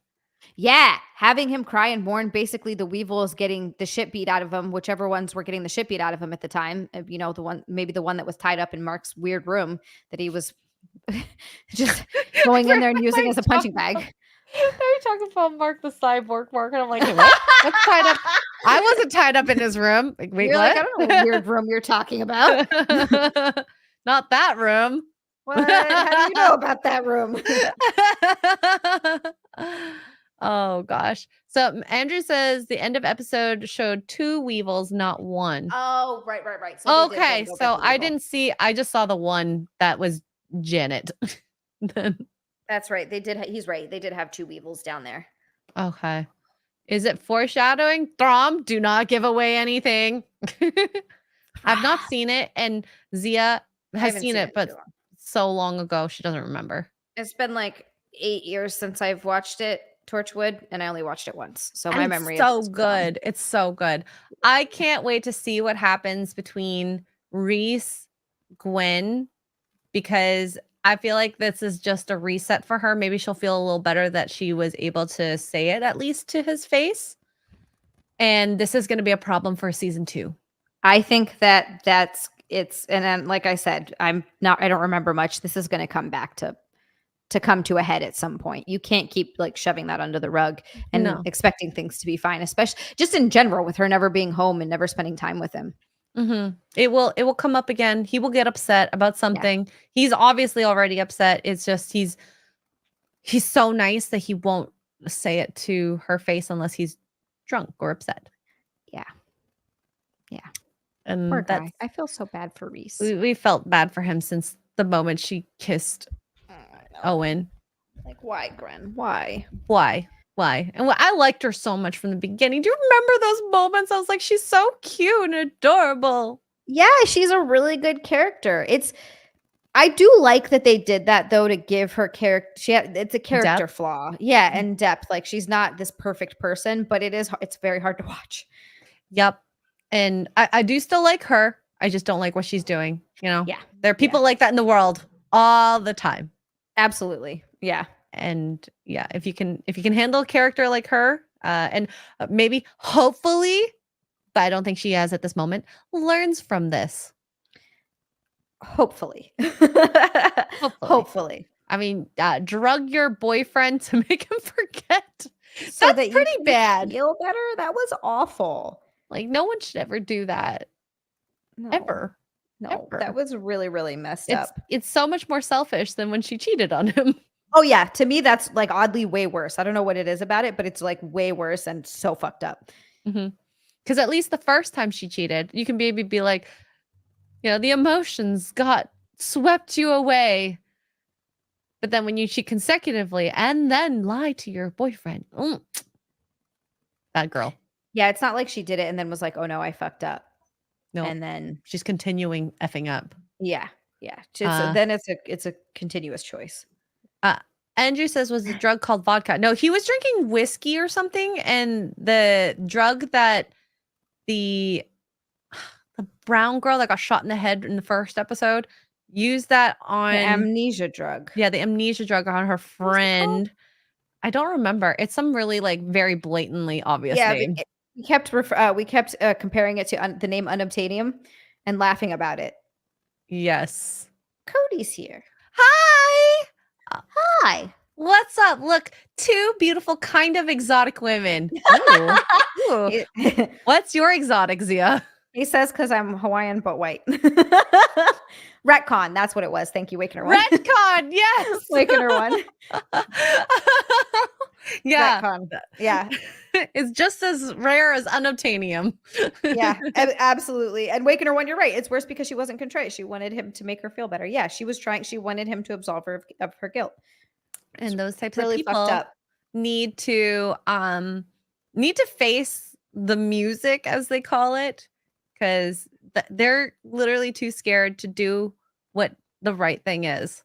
Yeah, having him cry and mourn. Basically, the Weevil is getting the shit beat out of him, whichever ones were getting the shit beat out of him at the time. The one that was tied up in Mark's weird room that he was just going in there and using as a punching bag. They're talking about Mark the cyborg, Mark, and I'm like, what? What's tied up? I wasn't tied up in his room. Like, wait, you're what? Like, I don't know what weird room you're talking about. Not that room. What? How do you know about that room? Oh gosh. So Andrew says the end of episode showed 2 Weevils, not 1. Oh, right. So okay, so I didn't see. I just saw the one that was Janet. That's right. They did. He's right. They did have 2 Weevils down there. Okay. Is it foreshadowing? Throm, do not give away anything. I've not seen it, and Zia has seen it, but so long ago she doesn't remember. It's been like 8 years since I've watched it, Torchwood, and I only watched it once. So my memory is so good. It's so good. I can't wait to see what happens between Reese, Gwen, because I feel like this is just a reset for her. Maybe she'll feel a little better that she was able to say it at least to his face. And this is going to be a problem for season 2. I think that's and then, like I said, I don't remember much. This is going to come back to come to a head at some point. You can't keep shoving that under the rug and expecting things to be fine, especially just in general with her never being home and never spending time with him. It will come up again. He will get upset about something. Yeah. He's obviously already upset. It's just he's so nice that he won't say it to her face unless he's drunk or upset. Yeah. Yeah. And Poor that's guy. I feel so bad for Reese. we felt bad for him since the moment she kissed Owen. Like, why, Gwen? Why? Why? And I liked her so much from the beginning. Do you remember those moments? I was like, she's so cute and adorable. Yeah, she's a really good character. I do like that they did that though to give her character. It's a character Depth. flaw, yeah, and depth. Like she's not this perfect person, but it's very hard to watch. Yep. And I do still like her. I just don't like what she's doing. You know, Yeah, there are people like that in the world all the time. absolutely. Yeah, And yeah, if you can handle a character like her, and maybe hopefully, but I don't think she has at this moment, learns from this. hopefully. Hopefully. I mean, drug your boyfriend to make him forget. So That's pretty bad. Feel better? That was awful. Like, no one should ever do that. No. Ever. No, Ever. that was really, really messed up. It's so much more selfish than when she cheated on him. Oh yeah, to me that's like oddly way worse. I don't know what it is about it, but it's like way worse and so fucked up. Because at least the first time she cheated, you can maybe be like, you know, the emotions got swept you away. But then when you cheat consecutively and then lie to your boyfriend, bad girl. Yeah, it's not like she did it and then was like, "Oh no, I fucked up." No, And then she's continuing effing up. yeah. Then it's a continuous choice. Andrew says, was the drug called vodka? No, he was drinking whiskey or something, and the drug that the brown girl that got shot in the head in the first episode used that on The amnesia drug. Yeah, the amnesia drug on her friend. I don't remember. It's some really like very blatantly obvious name. We kept comparing it to the name unobtainium and laughing about it. Yes. Cody's here. Hi. Hi. What's up? Look, two beautiful, kind of exotic women. Ooh. What's your exotic, Zia? He says because I'm Hawaiian but white. Retcon, that's what it was. Thank you, Waking Her One. Retcon, yes. Waking Her One. Yeah. Retcon. Yeah. It's just as rare as unobtainium. Yeah, absolutely. And Waking Her One, you're right. It's worse because she wasn't contrite. She wanted him to make her feel better. Yeah, she wanted him to absolve her of her guilt. And those types really of people fucked up. need to face the music, as they call it, because they're literally too scared to do what the right thing is.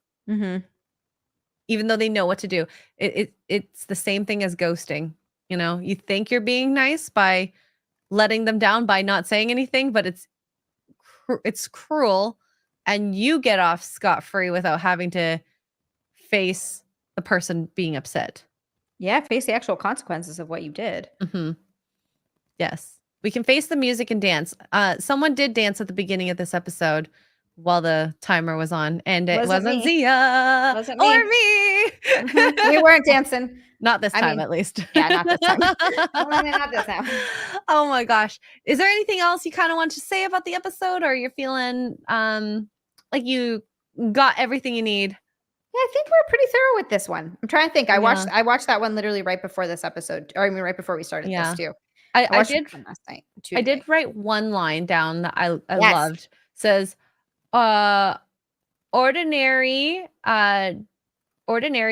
Even though they know what to do. It's the same thing as ghosting. You know, you think you're being nice by letting them down by not saying anything, but it's cruel, and you get off scot-free without having to face the person being upset. Yeah, face the actual consequences of what you did. Yes. We can face the music and dance. Someone did dance at the beginning of this episode while the timer was on, and it wasn't Zia wasn't me. or me. We weren't dancing. Not this time, at least. Yeah, not this time. Not this time. Oh my gosh. Is there anything else you kind of want to say about the episode, or you're feeling like you got everything you need? Yeah, I think we're pretty thorough with this one. I'm trying to think. I watched that one literally right before this episode, or I mean right before we started this too. I did last night. I did write one line down that I loved. Says ordinary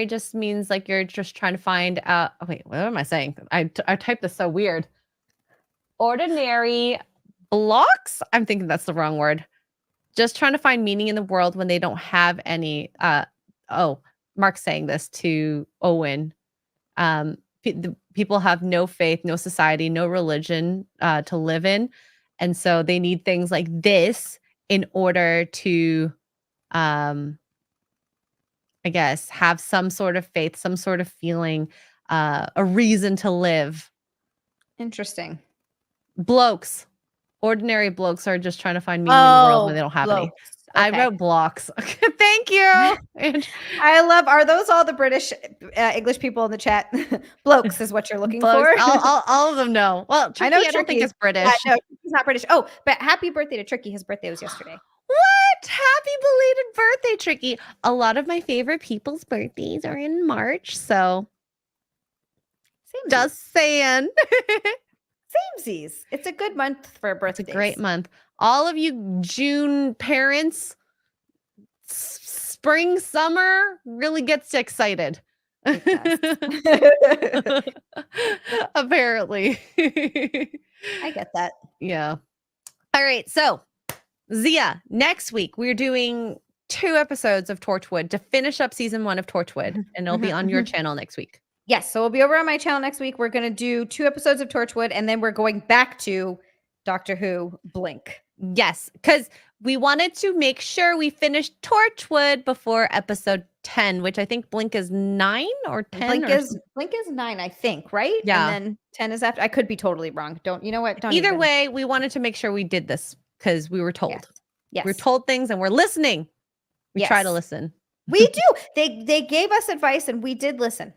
just means like you're just trying to find out. Oh, wait, what am I saying? I typed this so weird. Ordinary blocks? I'm thinking that's the wrong word. Just trying to find meaning in the world when they don't have any. Mark's saying this to Owen. People have no faith, no society, no religion to live in. And so they need things like this in order to, I guess, have some sort of faith, some sort of feeling, a reason to live. Interesting. Blokes. Ordinary blokes are just trying to find meaning in the world when they don't have any. Okay. I wrote blocks. Thank you. I love. Are those all the British English people in the chat? Blokes is what you're looking for. All of them know. Well, Tricky, I don't think it's British. No, he's not British. Oh, but happy birthday to Tricky. His birthday was yesterday. What? Happy belated birthday, Tricky. A lot of my favorite people's birthdays are in March, so just saying. Samesies. It's a good month for birthdays. It's a great month. All of you June parents, spring, summer really gets you excited. It does. Apparently. I get that. Yeah. All right. So, Zia, next week we're doing 2 episodes of Torchwood to finish up season 1 of Torchwood, and it'll be on your channel next week. Yes. So we'll be over on my channel next week. We're going to do 2 episodes of Torchwood, and then we're going back to Doctor Who Blink. Yes, because we wanted to make sure we finished Torchwood before episode 10, which I think Blink is 9 or 10. Blink is 9, I think, right? Yeah. And then 10 is after. I could be totally wrong. You know what? Either way, we wanted to make sure we did this because we were told. Yes. We were told things and we're listening. We try to listen. We do. They gave us advice and we did listen.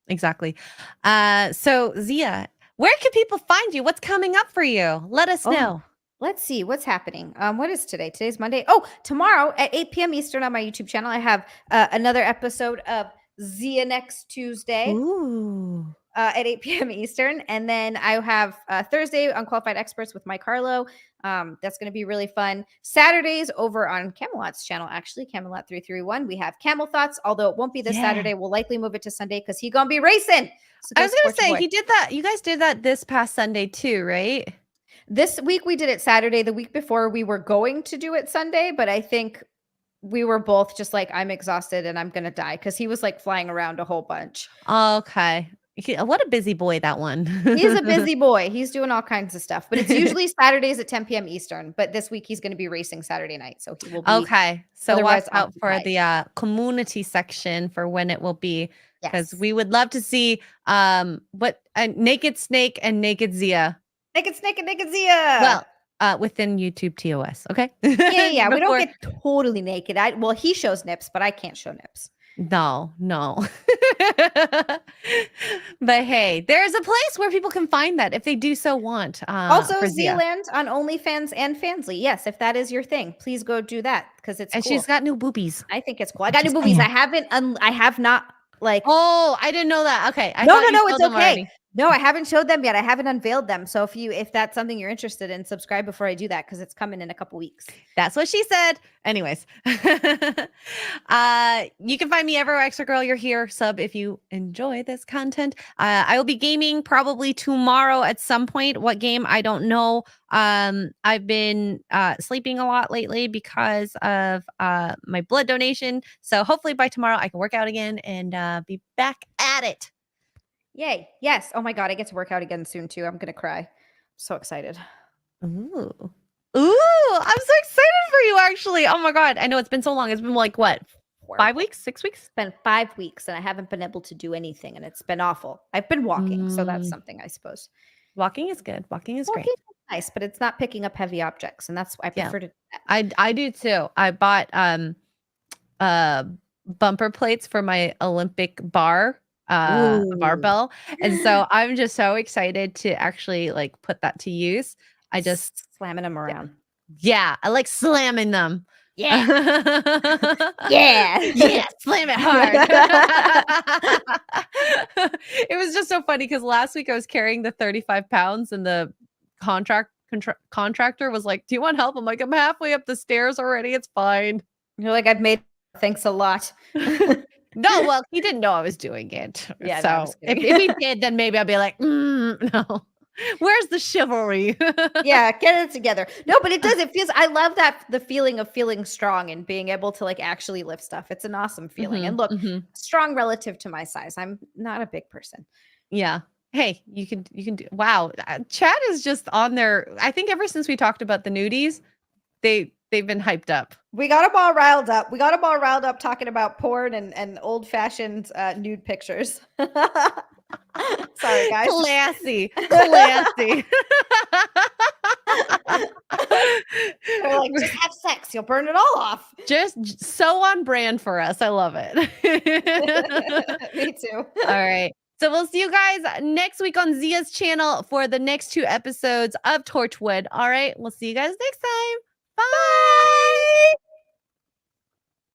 Exactly. So Zia, where can people find you? What's coming up for you? Let us know. Let's see what's happening. What is today? Today's Monday. Oh, tomorrow at 8 p.m. Eastern on my YouTube channel, I have another episode of Zia next Tuesday. Ooh. At 8 p.m. Eastern. And then I have Thursday Unqualified Experts with Mike Harlow. That's going to be really fun. Saturdays over on Camelot's channel, actually, Camelot 331. We have Camel Thoughts, although it won't be this Saturday. We'll likely move it to Sunday because he's going to be racing. So I was going to say, he did that. You guys did that this past Sunday too, right? This week we did it Saturday. The week before we were going to do it Sunday, but I think we were both just like, I'm exhausted and I'm going to die because he was like flying around a whole bunch. Okay. What a busy boy, that one. He's a busy boy. He's doing all kinds of stuff, but it's usually Saturdays at 10 p.m. Eastern. But this week he's going to be racing Saturday night. So he will be. Okay. So watch out for the community section for when it will be. Because we would love to see Naked Snake and Naked Zia. Naked Snake and Naked Zia. Well, within YouTube TOS. Okay. Yeah. We don't get totally naked. Well, he shows nips, but I can't show nips. No. But hey, there's a place where people can find that if they do so want. Also, Zealand on OnlyFans and Fansly. Yes, if that is your thing, please go do that because it's cool. She's got new boobies. I think it's cool. I got new boobies. I have not like. Oh, I didn't know that. Okay. No, it's okay. Already. No, I haven't showed them yet. I haven't unveiled them. So if that's something you're interested in, subscribe before I do that because it's coming in a couple weeks. That's what she said. Anyways, you can find me everywhere. Xray Girl, you're here. Sub if you enjoy this content. I will be gaming probably tomorrow at some point. What game? I don't know. I've been sleeping a lot lately because of my blood donation. So hopefully by tomorrow I can work out again and be back at it. Yay. Yes. Oh my God. I get to work out again soon too. I'm going to cry. I'm so excited. Ooh. I'm so excited for you actually. Oh my God. I know it's been so long. It's been like what? 5 weeks? 6 weeks? It's been 5 weeks and I haven't been able to do anything and it's been awful. I've been walking. So that's something I suppose. Walking is good. Walking is great. Nice, but it's not picking up heavy objects. And that's why I prefer to do that. I do too. I bought bumper plates for my Olympic bar. Barbell, and so I'm just so excited to actually like put that to use. I just slamming them around. Yeah, I like slamming them. Yeah. Slam it hard. It was just so funny because last week I was carrying the 35 pounds and the contractor was like, do you want help? I'm like, I'm halfway up the stairs already. It's fine. You're like, I've made thanks a lot. No, well, he didn't know I was doing it. Yeah. So if he did, then maybe I'll be like, no. Where's the chivalry? Yeah, get it together. No, but it does. It feels. I love the feeling of feeling strong and being able to like actually lift stuff. It's an awesome feeling. And look, strong relative to my size. I'm not a big person. Yeah. Hey, you can do. Wow, chat is just on there. I think ever since we talked about the nudies, they've been hyped up. We got them all riled up. Talking about porn and old-fashioned nude pictures. Sorry, guys. Classy. They're like, just have sex. You'll burn it all off. Just so on brand for us. I love it. Me too. All right. So we'll see you guys next week on Zia's channel for the next 2 episodes of Torchwood. All right. We'll see you guys next